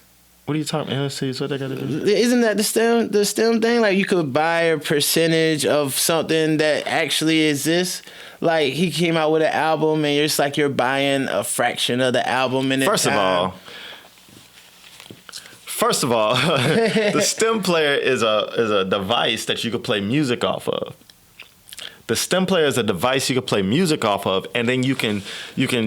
What are you talking about? NFTs? What they got to do? Isn't that the STEM thing? Like, you could buy a percentage of something that actually exists. Like, he came out with an album, and it's like you're buying a fraction of the album. And First of all, the stem player is a device that you could play music off of. The stem player is a device you can play music off of, and then you can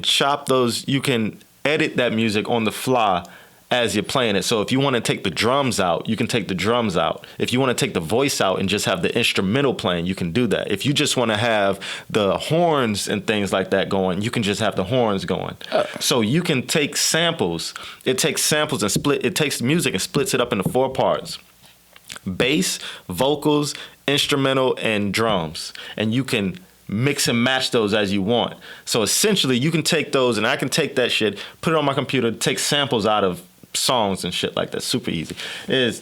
chop those, you can edit that music on the fly as you're playing it. So if you want to take the drums out, you can take the drums out. If you want to take the voice out and just have the instrumental playing, you can do that. If you just want to have the horns and things like that going, you can just have the horns going. So you can take samples. It takes samples and it takes music and splits it up into 4 parts. Bass, vocals, instrumental, and drums. And you can mix and match those as you want. So essentially, you can take those, and I can take that shit, put it on my computer, take samples out of songs and shit like that. Super easy. It's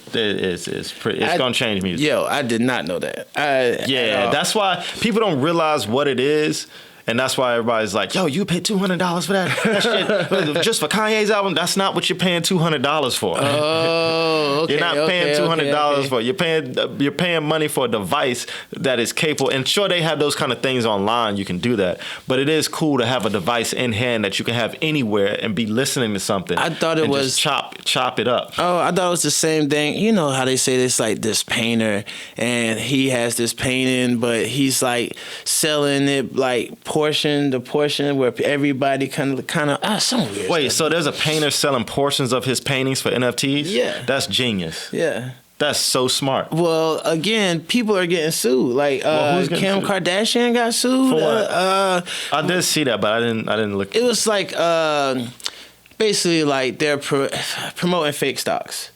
gonna change music. Yo, I did not know that. That's why people don't realize what it is. And that's why everybody's like, yo, you paid $200 for that shit just for Kanye's album. That's not what you're paying $200 for. Oh, okay. You're not paying $200 for it. You're paying money for a device that is capable. And sure, they have those kind of things online. You can do that. But it is cool to have a device in hand that you can have anywhere and be listening to something. I thought it was just chop it up. Oh, I thought it was the same thing. You know how they say this, like, this painter, and he has this painting, but he's like selling it like portion to portion, where everybody kind of some weird Wait, stuff. so there's a painter selling portions of his paintings for NFTs? Yeah. That's genius. Yeah. That's so smart. Well, again, people are getting sued. Like, who's getting Kim sued? Kardashian got sued. For what? I did see that, but I didn't look. It was like basically like they're promoting fake stocks.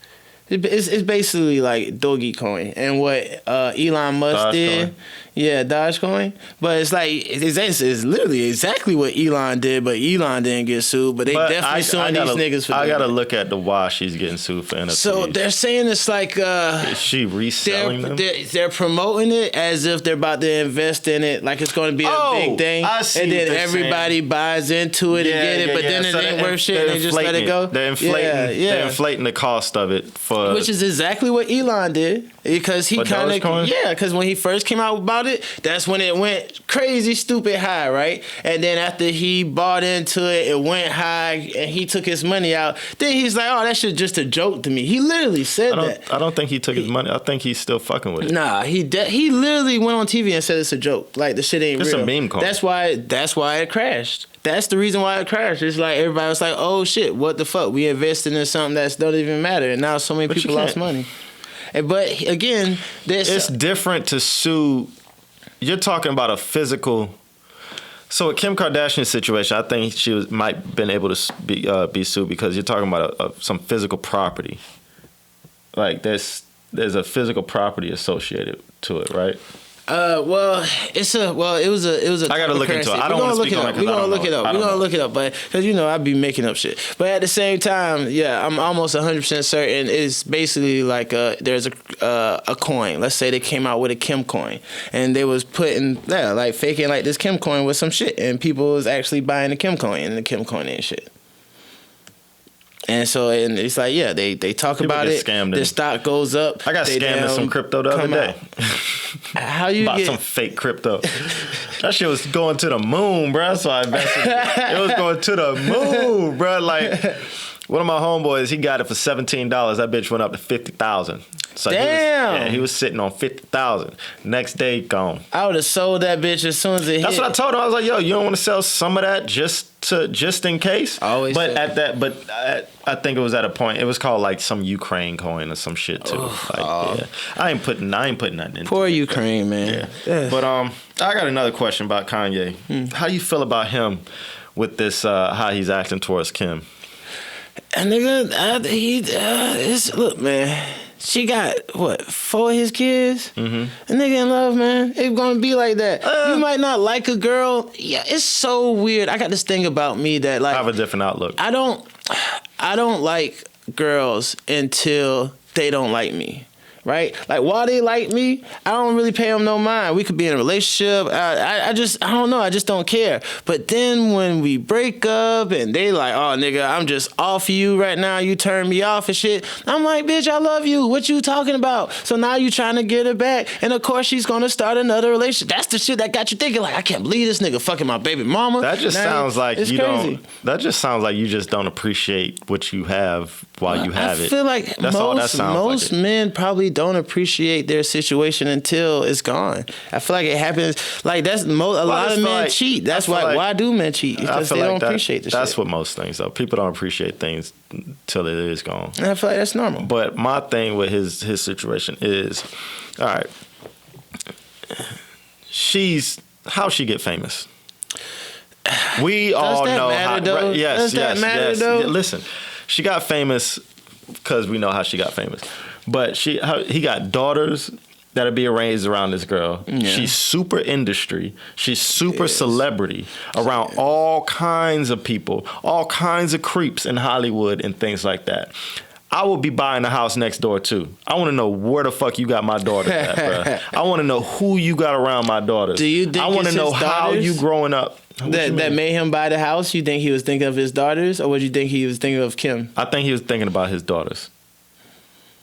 It's basically like Dogecoin and what Elon Musk did. Yeah, Dogecoin. But it's like it's literally exactly what Elon did, but Elon didn't get sued. But they definitely suing these niggas for that. I gotta look at why she's getting sued for NFTs. So they're saying it's like is she reselling them? They're promoting it as if they're about to invest in it, like it's going to be a big thing. I see and then what everybody buys into it and get it, but then it ain't worth shit and they just let it go. They're inflating the cost of it for, which is exactly what Elon did, because he kind of because when he first came out about it, that's when it went crazy stupid high, right? And then after he bought into it, it went high and he took his money out. Then he's like, oh, that shit just a joke to me. He literally said that. I don't think he took his money. I think he's still fucking with it. Nah, he literally went on TV and said it's a joke. Like, the shit ain't real. It's a meme coin. That's why it crashed. That's the reason why it crashed. It's like everybody was like, oh shit, what the fuck? We invested in something that don't even matter. And now so many people lost money. But again, it's different to sue. You're talking about a physical. So, a Kim Kardashian situation, I think she might been able to be sued because you're talking about some physical property. Like, there's a physical property associated to it, right? It was a. I gotta look into it. I don't want to speak on it. We're gonna look it up. We're gonna look it up, but because I be making up shit. But at the same time, yeah, I'm almost 100% certain it's basically like there's a coin. Let's say they came out with a Kim coin, and they was putting like faking like this Kim coin with some shit, and people was actually buying the Kim coin, and the Kim coin ain't shit. And so, and it's like, yeah, they talk people about it. The stock goes up. I got scammed in some crypto the other day. How you bought some fake crypto? That shit was going to the moon, bro. So I invested. It was going to the moon, bro. Like, one of my homeboys, he got it for $17. That bitch went up to $50,000. So damn. He was sitting on $50,000. Next day, gone. I would have sold that bitch as soon as it hit. That's what I told him. I was like, yo, you don't want to sell some of that just in case? Always. I think it was at a point. It was called like some Ukraine coin or some shit too. Yeah. I ain't putting nothing in. Poor Ukraine, man. Yeah. But I got another question about Kanye. How do you feel about him with this how he's acting towards Kim. And nigga, look, man. She got what 4 of his kids. A nigga in love, man. It's gonna be like that. You might not like a girl. Yeah, it's so weird. I got this thing about me that like I have a different outlook. I don't like girls until they don't like me. Right? Like, while they like me, I don't really pay them no mind. We could be in a relationship. I don't know. I just don't care. But then when we break up and they like, oh, nigga, I'm just off you right now. You turn me off and shit. I'm like, bitch, I love you. What you talking about? So now you trying to get her back. And, of course, she's going to start another relationship. That's the shit that got you thinking, like, I can't believe this nigga fucking my baby mama. That just sounds like it's you crazy. don't. That just sounds like you just don't appreciate what you have while you have it. I feel like That's all that sounds most like men probably don't appreciate their situation until it's gone. I feel like it happens. Like that's a lot of men cheat. That's why do men cheat? Because they don't appreciate the shit. That's what most things though. People don't appreciate things till it is gone. And I feel like that's normal. But my thing with his situation is, all right, how she get famous? We all know how. Though? Yes, Does that matter though? Yeah, listen, she got famous because we know how she got famous. But he got daughters that'll be raised around this girl. Yeah. She's super industry. She's super celebrity around all kinds of people, all kinds of creeps in Hollywood and things like that. I will be buying a house next door too. I want to know where the fuck you got my daughter at, bro. I want to know who you got around my daughters. Do you think I want to know how you growing up. That made him buy the house? You think he was thinking of his daughters, or would you think he was thinking of Kim? I think he was thinking about his daughters.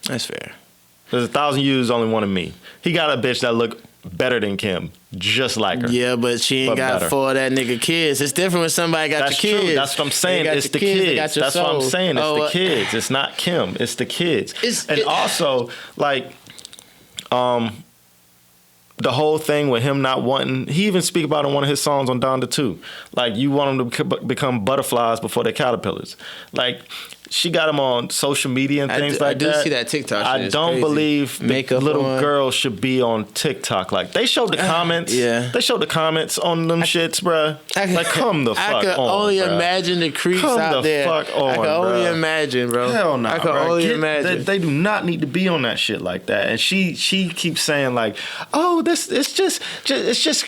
That's fair. There's 1,000 views, only one of me. He got a bitch that look better than Kim, just like her. Yeah, but she ain't got 4 of that nigga kids. It's different when somebody got your kids. True. That's what I'm saying. It's the kids. That's what I'm saying. It's the kids. It's not Kim. It's the kids. Also, like, the whole thing with him not wanting, he even speak about in one of his songs on Donda 2. Like, you want them to become butterflies before they're caterpillars. Like, she got him on social media and things like that. I do see that TikTok. I don't believe little girls should be on TikTok. Like, they showed the comments. Yeah. They showed the comments on them shits, bruh. Like, come the fuck on, I can only imagine the creeps out there. Come the fuck on, I can only imagine, bro. Hell no, I can only imagine. They do not need to be on that shit like that. And she keeps saying like, oh, it's just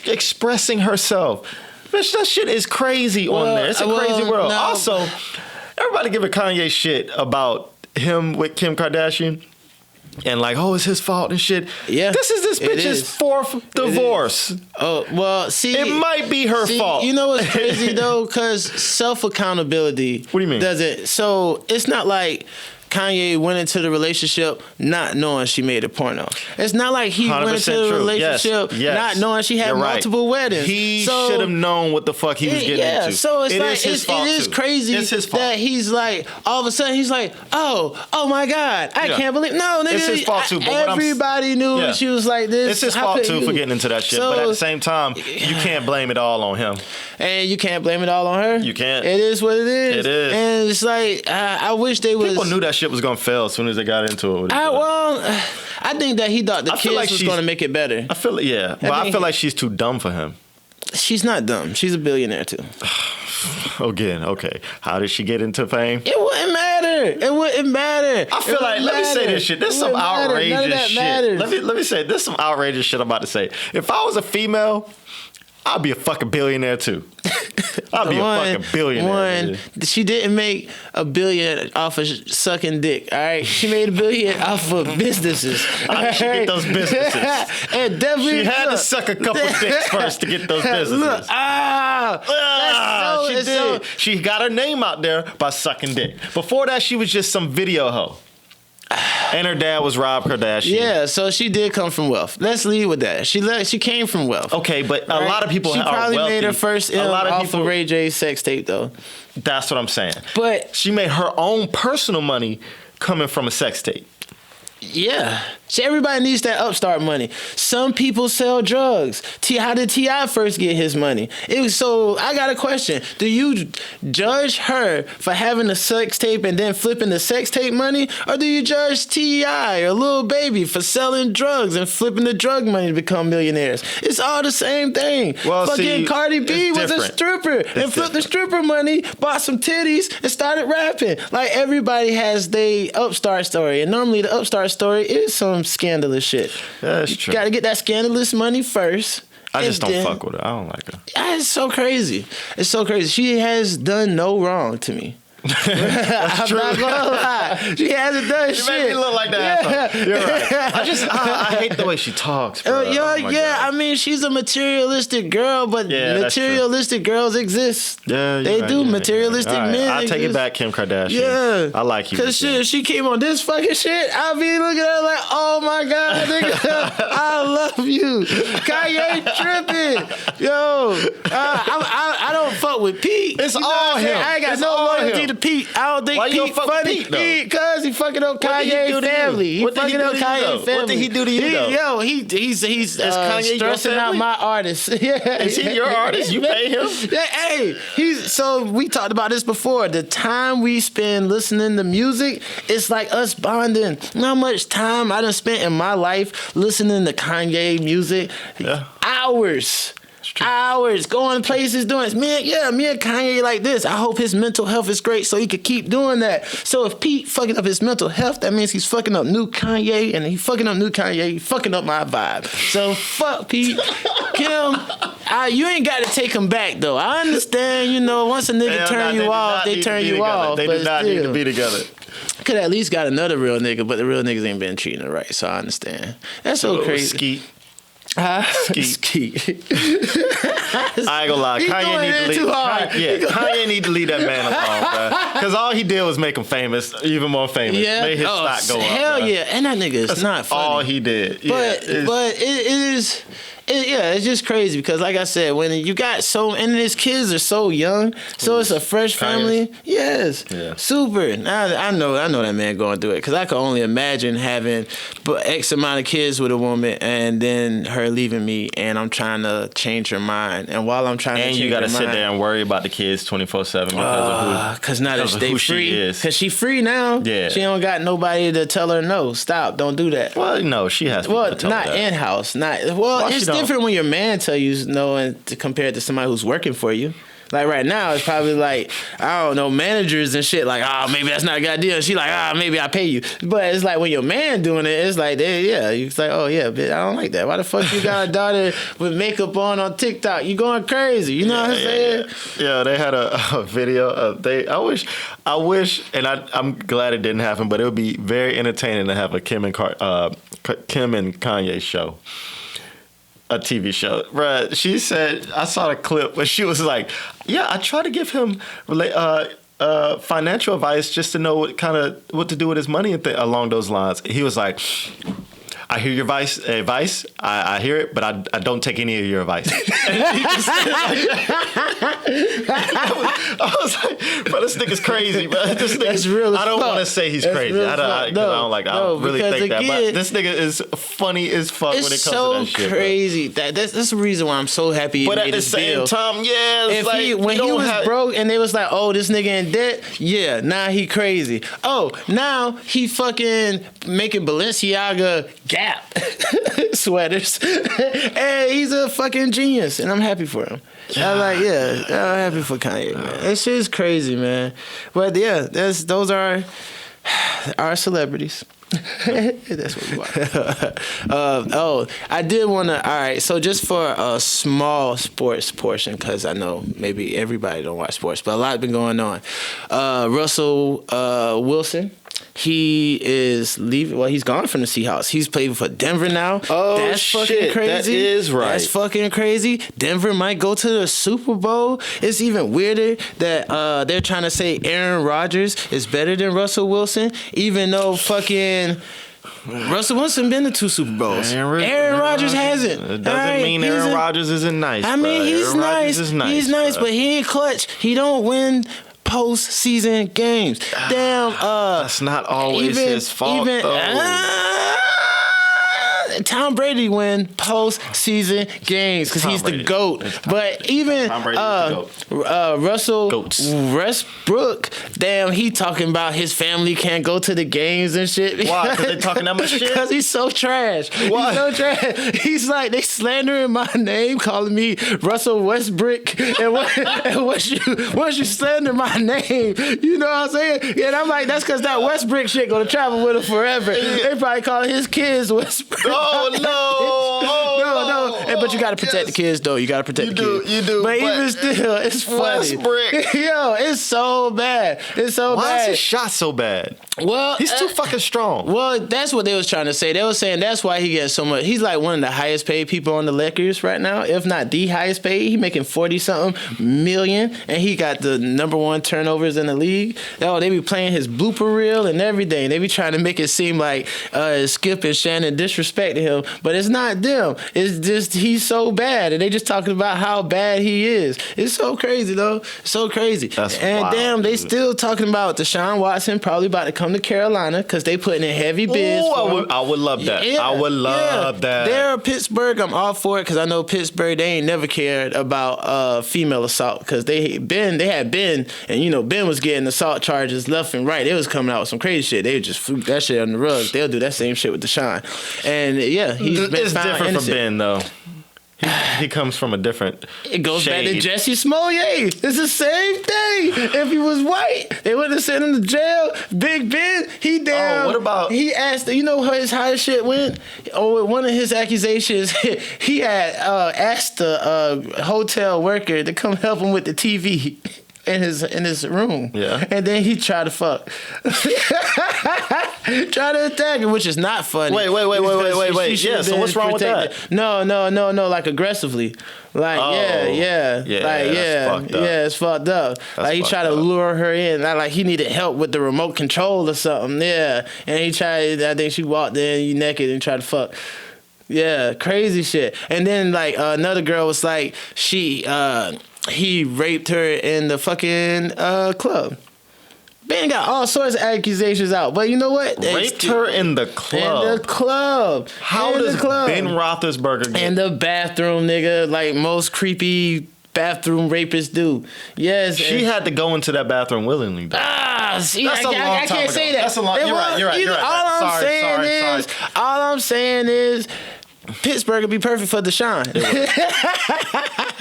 expressing herself. Bitch, that shit is crazy on there. It's a crazy world. No. Also, everybody giving Kanye shit about him with Kim Kardashian. And like, oh, it's his fault and shit. Yeah. This is this bitch's 4th divorce. Oh, well, see. It might be her fault. You know what's crazy though? Because self-accountability. What do you mean? So it's not like Kanye went into the relationship not knowing she made a porno. It's not like he went into the relationship not knowing she had multiple weddings. He should have known what the fuck he was getting into. So it's it is crazy that he's like, all of a sudden he's like, oh my God, I can't believe. No, nigga, it's his fault too. But everybody knew when she was like this. It's his fault too for getting into that shit. But at the same time, you can't blame it all on him. And you can't blame it all on her. You can't. It is what it is. It is. And it's like, I wish they was. People knew that shit was gonna fail as soon as they got into it. I think that he thought the kids was gonna make it better. I feel I feel like she's too dumb for him. She's not dumb. She's a billionaire too. Again, okay. How did she get into fame? It wouldn't matter. I feel like, let me say this shit. This is some outrageous shit. Let me say, this is some outrageous shit I'm about to say. If I was a female, I'd be a fucking billionaire too. I'd be a fucking billionaire. She didn't make $1 billion off of sucking dick. All right, she made $1 billion off of businesses. How did she get those businesses? And definitely, she had to suck a couple dicks first to get those businesses. She did. She got her name out there by sucking dick. Before that, she was just some video hoe. And her dad was Rob Kardashian. Yeah, so she did come from wealth. Let's leave with that. She came from wealth. Okay, but a lot of people are wealthy. She probably made her first off of Ray J's sex tape, though. That's what I'm saying. But she made her own personal money coming from a sex tape. Yeah. See, everybody needs that upstart money. Some people sell drugs. How did T.I. first get his money? So I got a question. Do you judge her for having a sex tape and then flipping the sex tape money? Or do you judge T.I. or Lil Baby for selling drugs and flipping the drug money to become millionaires? It's all the same thing. Well, fucking Cardi B was a stripper and flipped the stripper money, bought some titties, and started rapping. Like, everybody has their upstart story. And normally the upstart story is some scandalous shit. That's true. You gotta get that scandalous money first. I just don't fuck with her. I don't like her. It's so crazy. It's so crazy. She has done no wrong to me. I'm not gonna lie. She hasn't done shit. You make me look like that. Yeah. You're right. I hate the way she talks, bro. I mean, she's a materialistic girl, but materialistic girls exist. Yeah, they do. Materialistic men. I'll take it back, Kim Kardashian. Yeah, I like you. Cause she came on this fucking shit. I'll be looking at her like, oh my god, nigga, I love you. Kanye tripping, yo. I don't fuck with Pete. It's all him. I ain't got no loyalty to Pete. I don't think Pete funny. Because he fucking up Kanye family. He fucking up Kanye family. What did he do to you, though? Yo, he's stressing out my artist. Yeah. Is he your artist? You pay him? Yeah, hey, so we talked about this before. The time we spend listening to music, it's like us bonding. You know how much time I done spent in my life listening to Kanye music? Yeah. Hours. Going places, doing it. Me and Kanye like this. I hope his mental health is great so he could keep doing that. So if Pete fucking up his mental health, that means he's fucking up new Kanye, and he fucking up new Kanye, he fucking up my vibe. So fuck Pete. Kim, you ain't got to take him back though. I understand, once a nigga turn you off, they turn you off. They do not need to be together. Could at least got another real nigga, but the real niggas ain't been treating her right, so I understand. That's so crazy. Skeet. Skeet. I ain't gonna lie. Kanye need to leave that man alone, bro. Because all he did was make him famous, even more famous. Yeah. Made his stock go up. Hell yeah. And that nigga is not funny. All he did. But it is... it's just crazy because, like I said, when you got and his kids are so young, so it's a fresh family. Yes, super. I know that man going through it because I can only imagine having X amount of kids with a woman and then her leaving me, and I'm trying to change her mind. And while I'm trying to change her mind, and you got to sit there and worry about the kids 24/7 because now that they free, because she free now. Yeah, she don't got nobody to tell her no. Stop, don't do that. Well, no, she has. Well, not in house. It's different when your man tell you no and compared to somebody who's working for you. Like right now, it's probably like, I don't know, managers and shit like, maybe that's not a good idea. She like, maybe I pay you. But it's like when your man doing it, it's like, it's like, oh yeah, bitch, I don't like that. Why the fuck you got a daughter with makeup on TikTok? You going crazy. You know what I'm saying? Yeah, they had a video of I wish, and I'm glad it didn't happen, but it would be very entertaining to have a Kim and Kanye show. A TV show, right? She said, I saw the clip where she was like, I try to give him financial advice just to know what to do with his money and along those lines. He was like, I hear your advice. I hear it, but I don't take any of your advice. I was like, bro, this nigga's crazy, bro. That's real. I don't want to say he's crazy. I don't really think that. But this nigga is funny as fuck when it comes to that shit. It's so crazy. That's the reason why I'm so happy he made this deal. But at the same time, when he was broke and they was like, oh, this nigga in debt, now he crazy. Oh, now he fucking making Balenciaga Gap sweaters. And he's a fucking genius, and I'm happy for him. I'm happy for Kanye, man. That shit is crazy, man. But those are our celebrities. That's what we want. I did want to. All right, so just for a small sports portion, because I know maybe everybody don't watch sports, but a lot been going on. Russell Wilson. He is leaving. Well, he's gone from the Seahawks. He's playing for Denver now. Oh, that's fucking crazy. That is right. That's fucking crazy. Denver might go to the Super Bowl. It's even weirder that they're trying to say Aaron Rodgers is better than Russell Wilson, even though fucking Russell Wilson been to 2 Super Bowls. Aaron Rodgers hasn't. It doesn't mean Aaron Rodgers isn't nice. I mean, he's nice. He's nice, but he ain't clutch. He don't win postseason games. Damn. That's not always his fault, though. Tom Brady win postseason games because he's the GOAT. But even Russell Westbrook, damn, he talking about his family can't go to the games and shit. Why? Because they talking that much shit? Because he's so trash. Why? He's so trash. He's like, they slandering my name, calling me Russell Westbrook. And once you slander my name, you know what I'm saying? And I'm like, that's because that Westbrook shit gonna travel with him forever. They probably call his kids Westbrook. Oh no! Hey, but you gotta protect the kids, though. You gotta protect the kids. You do. But even still, it's funny. Westbrook. Yo, it's so bad. It's so bad. Why is his shot so bad? Well, he's too fucking strong. Well, that's what they was trying to say. They was saying that's why he gets so much. He's like one of the highest paid people on the Lakers right now, if not the highest paid. He making 40-something million, and he got the #1 turnovers in the league. Oh, they be playing his blooper reel and everything. They be trying to make it seem like Skip and Shannon disrespecting him, but it's not them. It's just he's so bad, and they just talking about how bad he is. It's so crazy, though. So crazy. That's and wild, damn, they dude. Still talking about Deshaun Watson probably about to come to Carolina because they putting in heavy bids. Ooh, I would love that. Yeah, I would love that. They're Pittsburgh. I'm all for it because I know Pittsburgh. They ain't never cared about female assault because they had Ben, and you know Ben was getting assault charges left and right. They was coming out with some crazy shit. They would just fluke that shit on the rug. They'll do that same shit with Deshaun. And yeah, he's been it's found different innocent. from Ben though. He comes from a different. It goes shade. back to Jussie Smollett. It's the same thing. If he was white, they wouldn't have sent him to jail. Big Ben, he down. Oh, what about? He asked. You know how his shit went? Oh, one of his accusations, he had asked the hotel worker to come help him with the TV. In his room. Yeah. And then he tried to fuck. Try to attack him, which is not funny. Wait. Yeah, so what's wrong with that? No, like aggressively. Like, yeah. It's fucked up. Like he tried to lure her in. Like he needed help with the remote control or something. Yeah. And he tried, I think she walked in naked and tried to fuck. Yeah, crazy shit. And then like another girl was like, he raped her in the fucking club. Ben got all sorts of accusations out, but you know what? Raped her in the club. In the club. How does Ben Roethlisberger get in the bathroom, nigga? Like most creepy bathroom rapists do. Yes. She had to go into that bathroom willingly, though. See, that's a long time I can't ago. say that. That's a long. You're right. All I'm saying is. Pittsburgh would be perfect for Deshaun.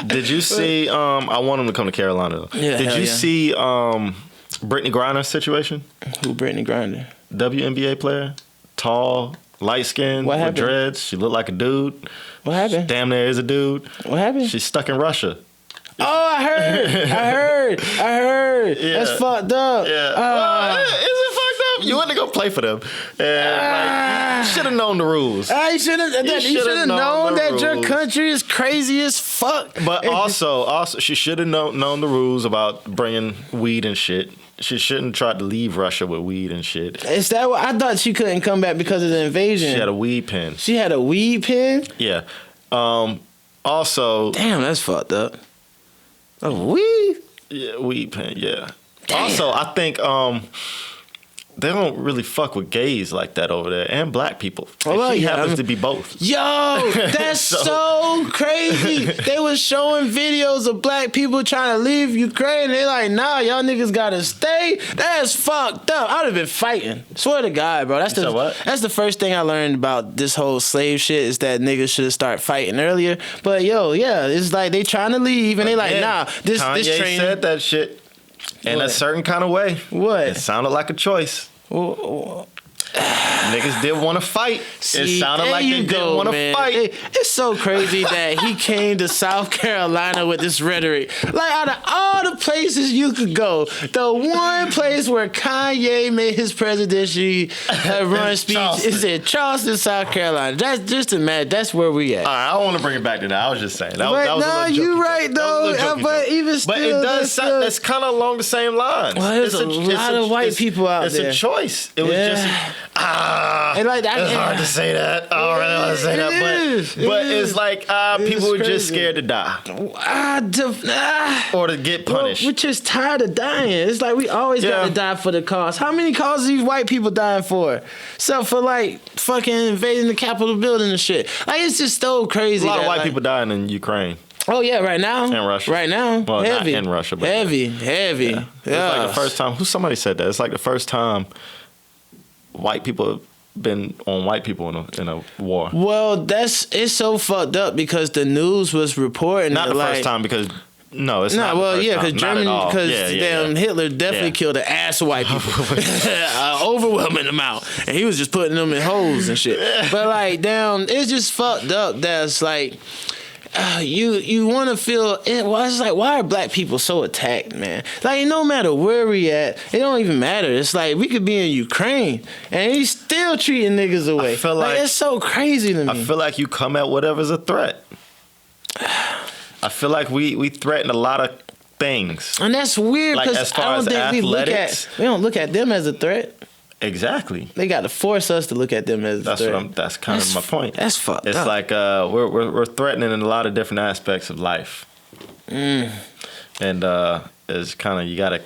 Did you see? I want him to come to Carolina. Yeah, Did you see Brittany Griner's situation? Who Brittany Griner? WNBA player, tall, light skinned, with dreads. She looked like a dude. What happened? She damn near is a dude. What happened? She's stuck in Russia. Oh, I heard. Yeah. That's fucked up. Yeah. Is it fucked up? You wouldn't go play for them. And you should have known the rules. You should have known that rules. Your country is crazy as fuck. But also, she should have known the rules about bringing weed and shit. She shouldn't try to leave Russia with weed and shit. Is that what I thought? She couldn't come back because of the invasion. She had a weed pen. She had a weed pen? Yeah. Also, damn, that's fucked up. A weed? Yeah, weed pen. Yeah. Damn. Also, I think they don't really fuck with gays like that over there, and black people. Well, she happens to be both. Yo, that's so crazy. They was showing videos of black people trying to leave Ukraine. They like, nah, y'all niggas gotta stay. That's fucked up. I'd have been fighting. Swear to God, bro. That's the first thing I learned about this whole slave shit is that niggas should have started fighting earlier. But yo, yeah, it's like they trying to leave and they like, nah, this train said that shit. In a certain kind of way. What? It sounded like a choice. Niggas didn't want to fight. It sounded like they didn't want to fight. It's so crazy that he came to South Carolina with this rhetoric. Like, out of all the places you could go, the one place where Kanye made his presidential run speech is in Charleston, South Carolina. That's just imagine. That's where we at. All right, I don't want to bring it back to that. I was just saying. That was you're right, though. But even still. But it does sound, that's kind of along the same lines. Well, there's a lot of white people out there. It's a choice. It was just, And like that, it's hard to say that. I don't really want to say that, but it's like people are just scared to die or to get punished. We're just tired of dying. It's like we always got to die for the cause. How many causes these white people dying for? Except for like fucking invading the Capitol building and shit. Like it's just so crazy. A lot of white people dying in Ukraine. Oh yeah, right now. In Russia. Right now. Well, heavy. not in Russia, but heavy. Yeah. It's like the first time. Somebody said that. It's like the first time white people have been on white people in a war. Well, it's so fucked up because the news was reporting not the first time because. No, it's not. Well, yeah, because Germany, because Hitler definitely killed an ass of white people, an overwhelming amount, and he was just putting them in holes and shit. But like, damn, it's just fucked up. That's like. You want to feel it's like, why are black people so attacked, man? Like, no matter where we at, it don't even matter. It's like we could be in Ukraine and he's still treating niggas away. I feel like it's so crazy to me. I feel like you come at whatever's a threat. I feel like we threaten a lot of things, and that's weird because like, I don't think we don't look at them as a threat. Exactly. They got to force us to look at them as a threat. That's kind of my point. That's fucked up. It's like we're threatening in a lot of different aspects of life, and it's kind of you gotta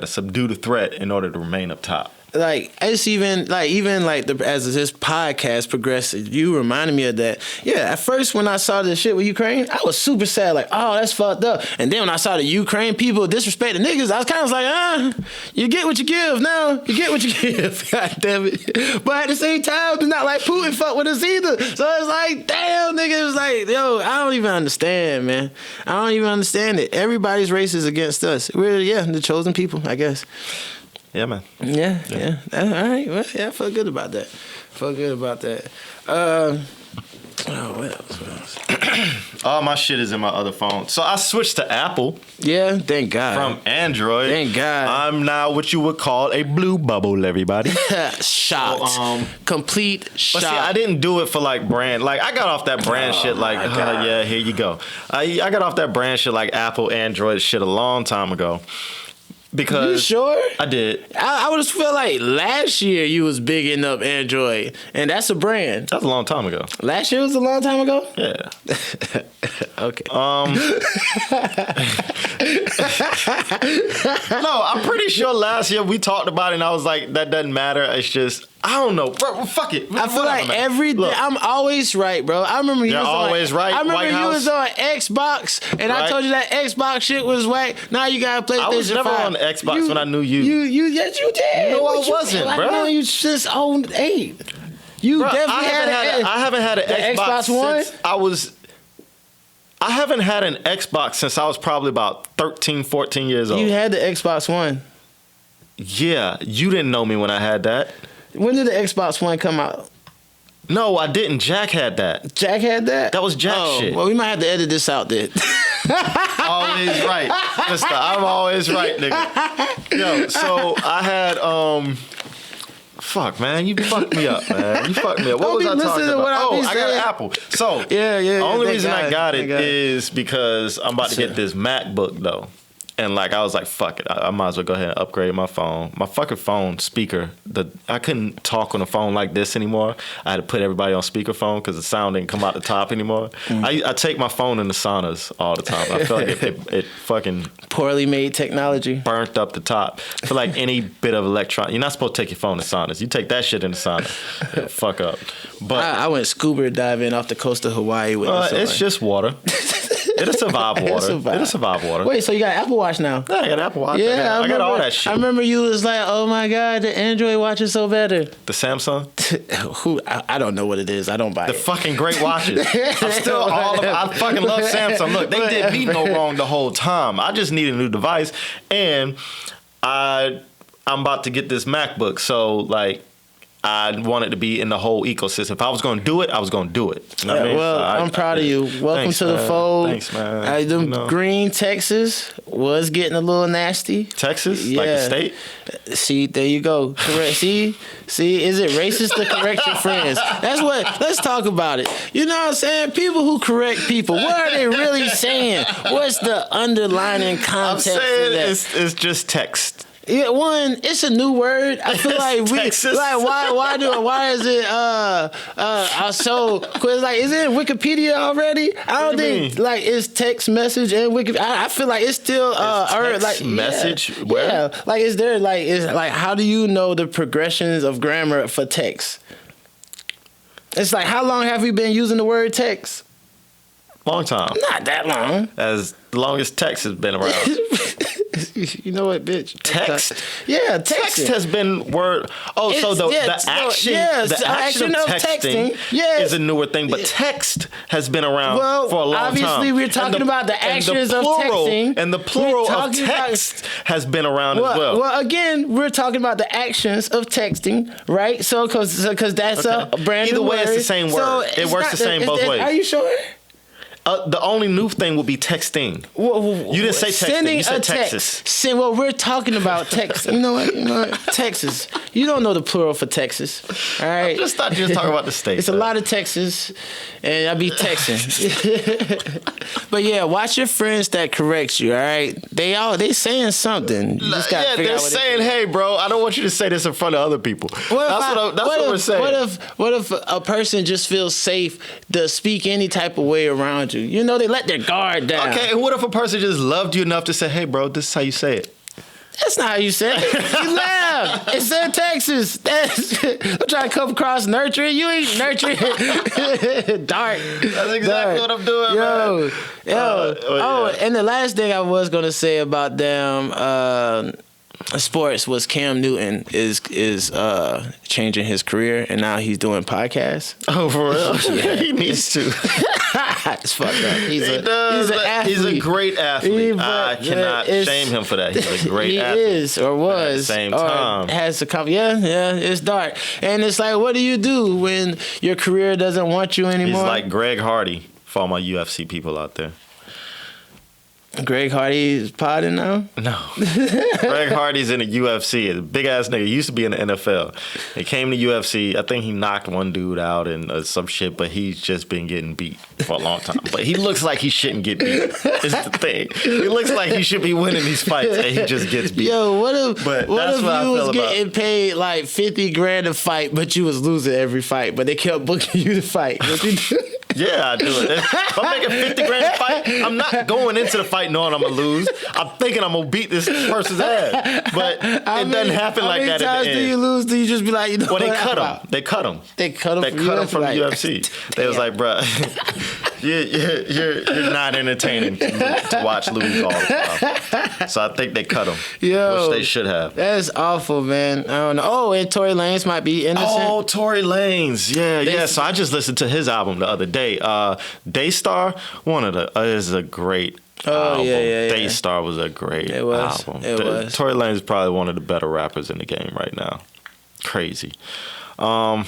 subdue the threat in order to remain up top. Like it's even like as this podcast progresses, you reminded me of that. Yeah, at first when I saw this shit with Ukraine, I was super sad. Like, oh, that's fucked up. And then when I saw the Ukraine people disrespect the niggas, I was kind of like, you get what you give. Now you get what you give. God damn it. But at the same time, it's not like Putin fuck with us either. So it's like, damn, nigga. It's like, yo, I don't even understand, man. I don't even understand it. Everybody's race is against us. We're the chosen people, I guess. Yeah, man. Yeah. All right. Well, yeah, I feel good about that. What else? All my shit is in my other phone. So I switched to Apple. Yeah, thank God. From Android. Thank God. I'm now what you would call a blue bubble, everybody. Shocked. So, complete shock. But see, I didn't do it for like brand. Like I got off that brand shit like, yeah, here you go. I got off that brand shit like Apple, Android shit a long time ago. Because you sure? I did. I would just feel like last year you was bigging up Android, and that's a brand. That's a long time ago. Last year was a long time ago? Yeah. Okay. No, I'm pretty sure last year we talked about it, and I was like, that doesn't matter. It's just, I don't know. Bro, fuck it. I feel like every day, I'm always right, bro. I remember you was always right. I remember White you House. Was on Xbox, and right. I told you that Xbox shit was whack. Now you got a PlayStation 5. I was never on Xbox when I knew you. Yes, you did. No, I wasn't, bro. I know you since 08. You bro, definitely I haven't had an Xbox One? since I haven't had an Xbox since I was probably about 13, 14 years old. You had the Xbox One. Yeah, you didn't know me when I had that. When did the Xbox One come out? No, I didn't. Jack had that. Jack had that? That was Jack shit. Well, we might have to edit this out then. Always right. Mister, I'm always right, nigga. Yo, so I had fuck, man, you fucked me up, man. You fucked me up. What was I talking about? I got an Apple. So yeah. The only reason I got it is because I'm about to get this MacBook though. And like I was like, fuck it, I might as well go ahead and upgrade my phone. My fucking phone speaker, I couldn't talk on the phone like this anymore. I had to put everybody on speakerphone because the sound didn't come out the top anymore. I take my phone in the saunas all the time. I feel like it fucking poorly made technology burnt up the top. For like any bit of electron, you're not supposed to take your phone to saunas. You take that shit in the sauna, fuck up. But I went scuba diving off the coast of Hawaii with it's just water. It'll survive water. It'll survive water. Wait, so you got Apple Watch now? Yeah, I got Apple Watch. Yeah, I got all that shit. I remember you was like, oh my God, the Android watch is so better. The Samsung? I don't know what it is. I don't buy it. The fucking great watches. I fucking love Samsung. Look, they did me no wrong the whole time. I just need a new device. And I'm about to get this MacBook. So, like, I wanted to be in the whole ecosystem. If I was going to do it, I was going to do it. You know what I mean? Well, I'm proud of you. Welcome to the fold. Thanks, man. Green Texas was getting a little nasty. Texas? Yeah. Like the state? See, there you go. Correct. See, is it racist to correct your friends? That's what, let's talk about it. You know what I'm saying? People who correct people, what are they really saying? What's the underlying context I'm saying of that? it's just text. Yeah, one, it's a new word. I feel like Texas. why is it so? Cause like, is it in Wikipedia already? I don't think like it's text message and Wikipedia. I feel like it's still text message. Yeah, where? yeah. Like, is like how do you know the progressions of grammar for text? It's like, how long have we been using the word text? Long time. Not that long. As long as text has been around. You know what, bitch? Text? Yeah, Text has been word. Oh, so the action of texting is a newer thing, but text has been around for a long time. Obviously, we're talking about the actions of texting. And the plural of text has been around as well. Well, again, we're talking about the actions of texting, right? So, because that's a brand new word. Either way, it's the same word. It works the same both ways. Are you sure? The only new thing will be texting. You didn't say texting. Sending you said a Texas. Well, we're talking about Texas. You know what? Texas. You don't know the plural for Texas. All right. I just thought you were talking about the state. It's a lot of Texas, and I be texting. But yeah, watch your friends that correct you. All right. They saying something. You just gotta figure they're out what saying, "Hey, bro, I don't want you to say this in front of other people." That's what we're saying. What if a person just feels safe to speak any type of way around you? You know, they let their guard down. Okay, and what if a person just loved you enough to say, "Hey, bro, this is how you say it"? That's not how you say it. You laughed. It said Texas. I'm trying to come across nurturing. You ain't nurturing. Dark. That's exactly what I'm doing, man. Yo. And the last thing I was gonna say about them sports was Cam Newton is changing his career, and now he's doing podcasts. Oh, for real? Yeah. He needs to. It's fucked up. He's an athlete. He's a great athlete. I cannot shame him for that. He's a great athlete. He is, or was. But at the same time. Has a couple. Yeah, it's dark. And it's like, what do you do when your career doesn't want you anymore? He's like Greg Hardy for all my UFC people out there. Greg Hardy is potting now? No. Greg Hardy's in the UFC. A big ass nigga. He used to be in the NFL. He came to UFC. I think he knocked one dude out and some shit, but he's just been getting beat for a long time. But he looks like he shouldn't get beat. Is the thing. He looks like he should be winning these fights and he just gets beat. Yo, what if you was getting paid like $50,000 a fight, but you was losing every fight, but they kept booking you to fight? What you do? Yeah, I do it. If I'm making $50,000 a fight, I'm not going into the fight knowing I'm gonna lose. I'm thinking I'm gonna beat this person's ass, but it doesn't happen like that. How many times do you lose? Do you just be like, you know? Well, they cut him. They cut him. They cut him from UFC. They was like, bruh, you're not entertaining to watch lose all the time. So I think they cut him, which they should have. That's awful, man. I don't know. Oh, and Tory Lanez might be innocent. Oh, Tory Lanez. Yeah. So I just listened to his album the other day. Daystar, is a great album. Yeah. Daystar was a great album. It was. Tory Lanez is probably one of the better rappers in the game right now. Crazy. I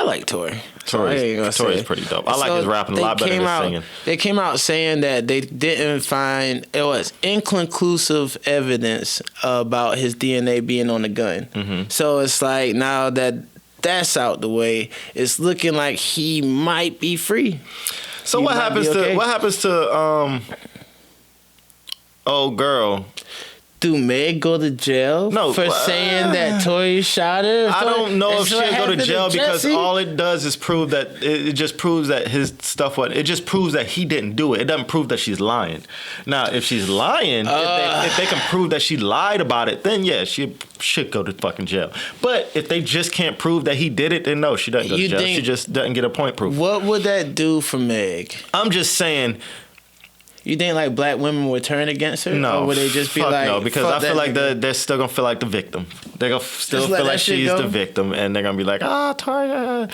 like Tory. Tory's pretty dope. I like his rapping a lot better than singing. They came out saying that they didn't find, it was inconclusive evidence about his DNA being on the gun. Mm-hmm. So it's like, now that that's out the way, it's looking like he might be free. So what happens to old girl? Do Meg go to jail for saying that Tory shot her? I don't know if she'll go to jail because all it does is prove that it just proves that his stuff it just proves that he didn't do it. It doesn't prove that she's lying. Now, if she's lying, if they can prove that she lied about it, then yeah, she should go to fucking jail. But if they just can't prove that he did it, then no, she doesn't go to jail. She just doesn't get a point proof. What would that do for Meg? I'm just saying. You think like black women would turn against her? No, or would they just be like, no? Because I feel like they're still gonna feel like the victim. They're gonna still feel like she's the victim, and they're gonna be like, Tory.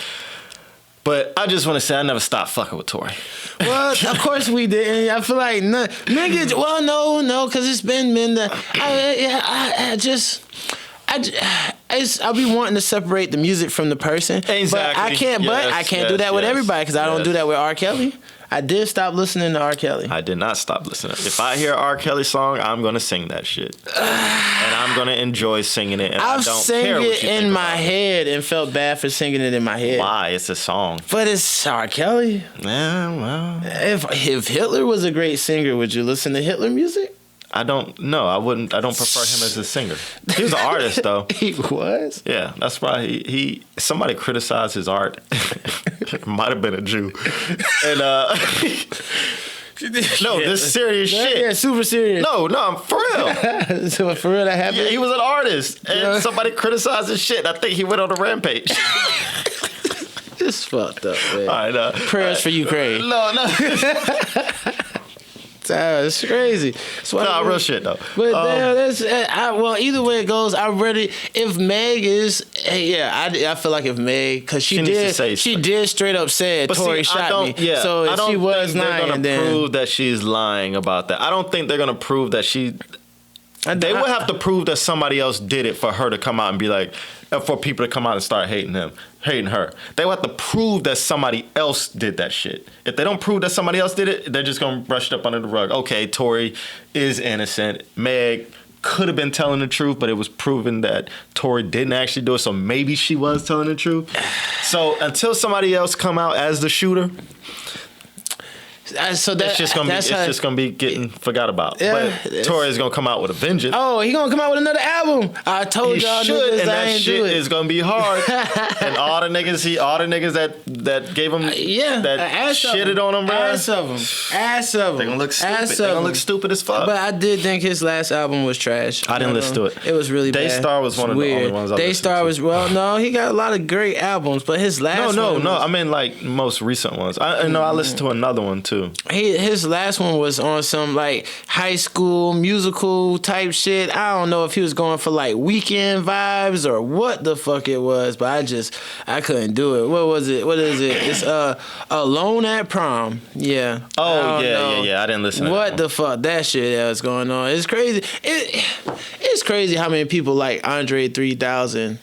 But I just want to say I never stopped fucking with Tory. Well, of course we didn't. I feel like niggas. Well, no, because it's been men that I'll be wanting to separate the music from the person. Exactly. But I can't. I can't do that with everybody because I don't do that with R. Kelly. I did stop listening to R. Kelly. I did not stop listening. If I hear an R. Kelly song, I'm gonna sing that shit, and I'm gonna enjoy singing it. And I've I don't sang care it in my head and felt bad for singing it in my head. Why? It's a song. But it's R. Kelly. Yeah, well. If Hitler was a great singer, would you listen to Hitler music? I don't know. I don't prefer him as a singer. He was an artist though. He was? Yeah, that's why he somebody criticized his art. Might have been a Jew. And no, this serious shit. Yeah, super serious. No, I'm for real. So for real that happened? Yeah, he was an artist, and somebody criticized his shit. I think he went on a rampage. It's fucked up, man. All right, prayers for Ukraine. No. It's crazy. Nah, real shit though. But that's well. Either way it goes, I'm ready. If Meg is, I feel like if Meg, because she did straight up said Tory shot me. Yeah, so if she was they're lying, gonna prove that she's lying about that. I don't think they're gonna prove that she. They would have to prove that somebody else did it for her to come out and be like, for people to come out and start hating her. They would have to prove that somebody else did that shit. If they don't prove that somebody else did it, they're just gonna brush it up under the rug. Okay, Tory is innocent. Meg could have been telling the truth, but it was proven that Tory didn't actually do it, so maybe she was telling the truth. So until somebody else come out as the shooter, it's just gonna be getting forgot about. Yeah, but Tory is gonna come out with a vengeance. Oh, he gonna come out with another album. I told y'all niggas and I that ain't shit do it. is gonna be hard. And all the niggas that gave him that shitted on him, bro. Ass of them. They gonna look stupid. They gonna look stupid as fuck. But I did think his last album was trash. I didn't listen to it. It was really bad. Daystar was one of the only ones I listened to. Daystar was no, he got a lot of great albums, but his last one I mean like most recent ones. I listened to another one too. His last one was on some like high school musical type shit. I don't know if he was going for like weekend vibes or what the fuck it was, but I couldn't do it. What was it? What is it? It's Alone at Prom. Yeah. Oh yeah. I didn't listen to what the fuck that shit that was going on. It's crazy. It's crazy how many people like Andre 3000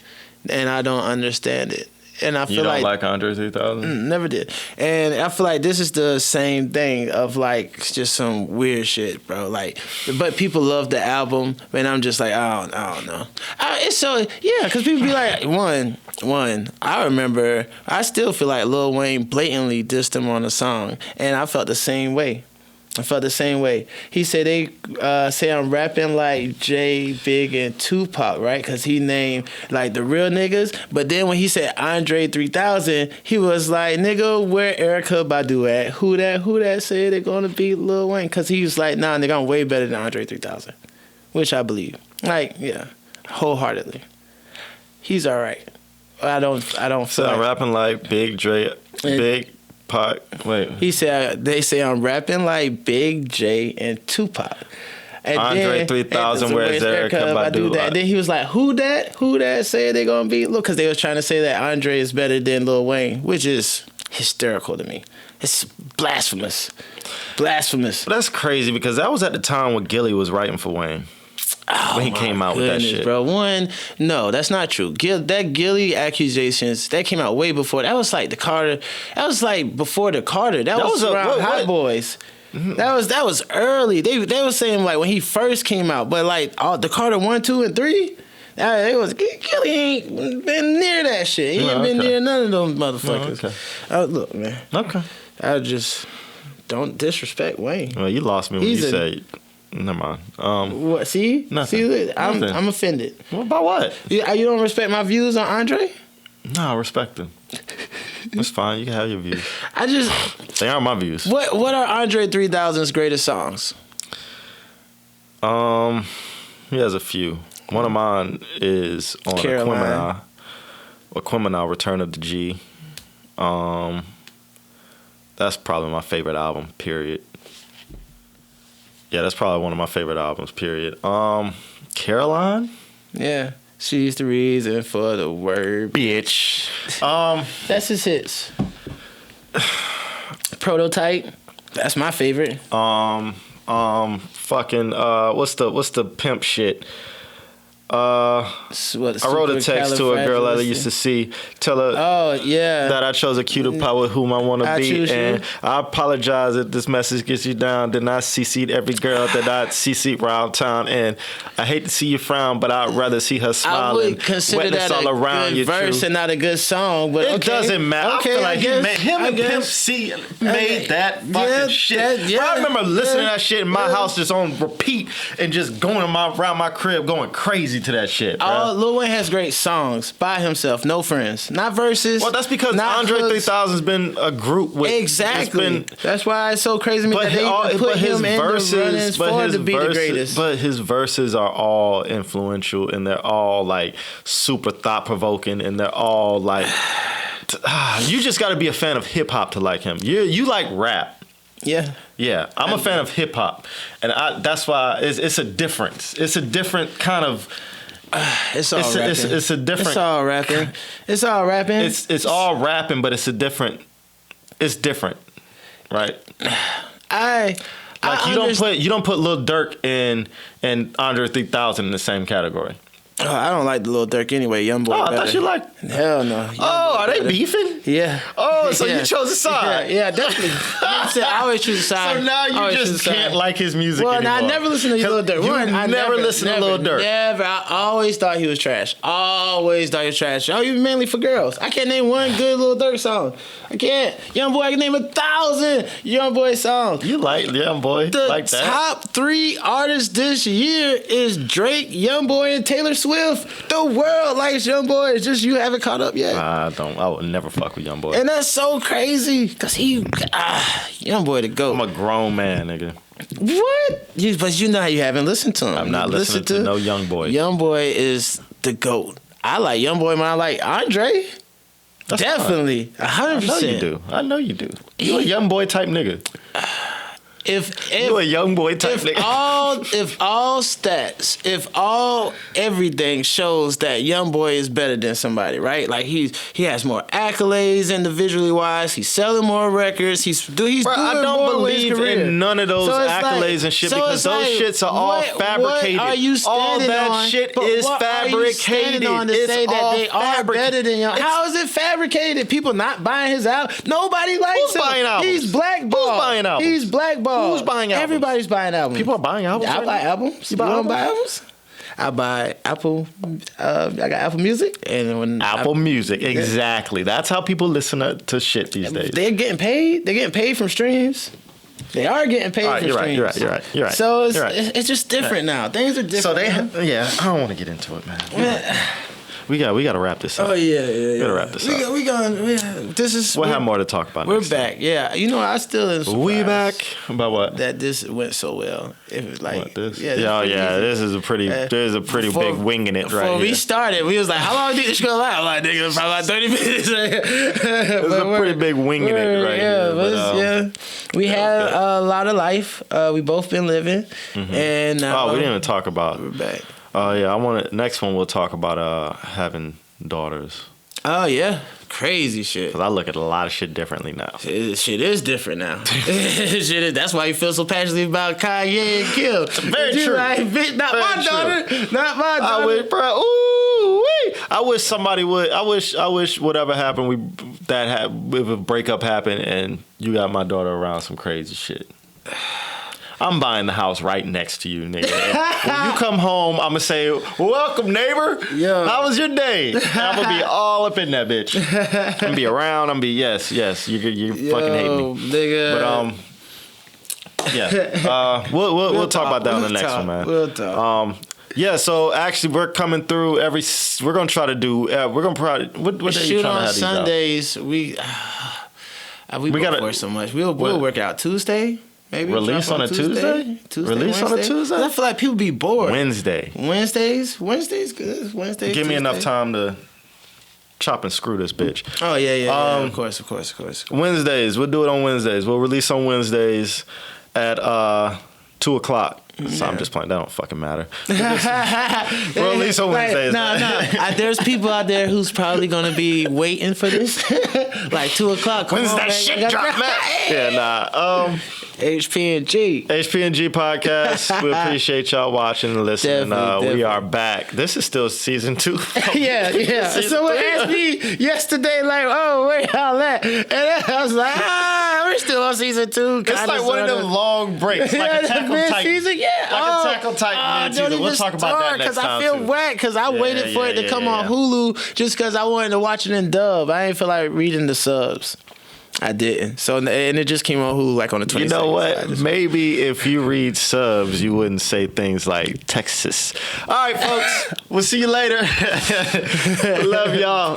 and I don't understand it. And I feel you don't like Andre 3000? Never did. And I feel like this is the same thing of like just some weird shit, bro. Like, but people love the album, and I'm just like, I don't know. It's so because people be like, one. I remember, I still feel like Lil Wayne blatantly dissed him on a song, and I felt the same way. He said they say I'm rapping like Jay, Big, and Tupac, right? Because he named like the real niggas. But then when he said Andre 3000, he was like, nigga, where Erykah Badu at? Who that said they're going to beat Lil Wayne? Because he was like, nah, nigga, I'm way better than Andre 3000. Which I believe. Like, yeah, wholeheartedly. He's all right. I don't feel so I'm rapping like Big Dre, Big Pac. Wait. He said they say I'm rapping like Big J and Tupac. And Andre 3000, where's Erykah Badu? Then he was like, who that said they gonna be? Look, because they was trying to say that Andre is better than Lil Wayne, which is hysterical to me. It's blasphemous. But that's crazy because that was at the time when Gilly was writing for Wayne. When he came out with that shit. Bro. No, that's not true. That Gilly accusations, that came out way before. That was like the Carter. That was like before the Carter. That was around Hot Boys. Mm-hmm. That was early. They were saying like when he first came out, but like the Carter 1, 2, and 3. Gilly ain't been near that shit. He ain't been near none of those motherfuckers. Look, man. Okay. I just don't disrespect Wayne. Well, you lost me when you said. Never mind. What? See? Nothing. See? I'm offended. What about what? You don't respect my views on Andre? No, I respect them. That's fine. You can have your views. They aren't my views. What are Andre 3000's greatest songs? He has a few. One of mine is on Aquemini, Return of the G. That's probably my favorite album, period. Yeah, that's probably one of my favorite albums, period. Caroline? Yeah. She's the reason for the word bitch. That's his hits. Prototype. That's my favorite. Fucking what's the pimp shit? What, I wrote a text to a girl I used to see. Tell her that I chose a cuter pie with whom I want to be. And I apologize if this message gets you down. Then I CC'd every girl that I CC'd around town. And I hate to see you frown, but I'd rather see her smiling. I would consider that all around good verse and not a good song. But it doesn't matter. Okay, I feel like him and Pimp C made that fucking shit. I remember listening to that shit in my house just on repeat and just going around my crib going crazy to that shit, bro. Lil Wayne has great songs by himself, no friends, not verses. Well, that's because Andre 3000's been a group with exactly. That's why it's so crazy to me that they put him in the runnings for to be the greatest. But his verses are all influential and they're all like super thought provoking and they're all like. You just got to be a fan of hip hop to like him. You like rap. Yeah, I'm a fan of hip hop, and that's why it's a difference. It's a different kind of. It's all rapping. It's a different. It's all rapping. It's all rapping. It's all rapping, but it's a different. It's different, right? You don't put Lil Durk and Andre 3000 in the same category. Oh, I don't like the Lil Durk anyway. Young boy. Oh, I thought you liked. Hell no. Are they beefing? Yeah. Oh, so you chose a side? Yeah, definitely. I always choose a side. So now you just can't like his music anymore. I never listened to Lil Durk. I never listened to Lil Durk. Never. I always thought he was trash. Always thought he was trash. Oh, he was mainly for girls. I can't name one good Lil Durk song. I can't. Young boy, I can name 1,000 Young Boy songs. You like Young Boy? The like that? top 3 artists this year is Drake, Young Boy, and Taylor Swift. The world likes Young Boy. It's just you haven't caught up yet. I would never fuck with Young Boy. And that's so crazy because Young Boy the GOAT. I'm a grown man, nigga. What? But you know how you haven't listened to him. I'm not listening to no Young Boy. Young Boy is the GOAT. I like Young Boy, man. I like Andre. That's definitely 100%. I know you do. You a Young Boy type nigga. If you a Young Boy type nigga. If all stats, if all everything shows that Young Boy is better than somebody, right? Like he has more accolades individually wise. He's selling more records. He's doing I don't more believe in none of those accolades and shit because those shits are all fabricated. What are you all that on, shit is fabricated. On to it's say that they are better than Young? How is it fabricated? People not buying his album. Nobody likes him. Buying albums? He's blackballed. Who's buying albums? He's blackballed. Who's buying albums? Everybody's buying albums. People are buying albums. I buy albums. You don't buy albums? I buy Apple. I got Apple Music, and when Apple Music, exactly. That's how people listen to shit these days. They're getting paid. They're getting paid from streams. They are getting paid from streams. You're right. So it's just different now. Things are different. So I don't want to get into it, man. We got to wrap this up. Oh yeah. We got to wrap this up. We'll have more to talk about. We're back. Yeah, you know I still am surprised. We back about what? That this went so well. It was like what, this? This is a pretty. There's a pretty big wing in it right here. Before we started, we was like, how long do you think it's gonna last? I'm like, nigga, probably like 30 minutes. There's a pretty big wing in it right here. We had a lot of life. We both been living, and we didn't even talk about. We're back. Oh yeah, next one we'll talk about having daughters. Oh yeah, crazy shit. Cause I look at a lot of shit differently now. Shit is different now. That's why you feel so passionately about Kanye and Kim. Very true. Like, bitch, not my daughter. Not my daughter. I wish, bro. Ooh, wee. I wish somebody would. I wish whatever happened, if a breakup happened and you got my daughter around some crazy shit. I'm buying the house right next to you, nigga. When you come home, I'm gonna say, "Welcome, neighbor. Yo. How was your day?" And I'm gonna be all up in that bitch. I'm gonna be around. I'm gonna be yes. You fucking hate me, nigga. But we'll talk about that on the next one, man. We'll talk. Yeah, so actually we're coming through we're gonna try to do. We're gonna probably what day shoot you trying on to have Sundays. These out? We gotta work so much. We'll work out Tuesday. Maybe release on a Tuesday? Release on a Tuesday? I feel like people be bored. Wednesdays good. Wednesdays. Give me enough time to chop and screw this bitch. Oh yeah. Of course. Wednesdays. We'll do it on Wednesdays. We'll release on Wednesdays at 2 o'clock. So I'm just playing. That don't fucking matter. Well, at least on Wednesdays. No. There's people out there who's probably gonna be waiting for this. Like 2 o'clock. When's that shit drop, man? Yeah, HP&G. HP&G podcast. We appreciate y'all watching and listening. Definitely. We are back. This is still season 2. Yeah. Someone asked me yesterday, like, "Oh, where y'all at?" And I was like, we're still on season 2. It's like one of them long breaks, like Attack on Titan. Season, yeah. Like Attack on Titan mid-season. We'll talk about that next time, I feel too. whack because I waited for it to come on Hulu just because I wanted to watch it in dub. I didn't feel like reading the subs. I didn't. So, and it just came on Hulu like on the 22nd. You know what? Maybe if you read subs, you wouldn't say things like Texas. All right, folks. We'll see you later. Love y'all.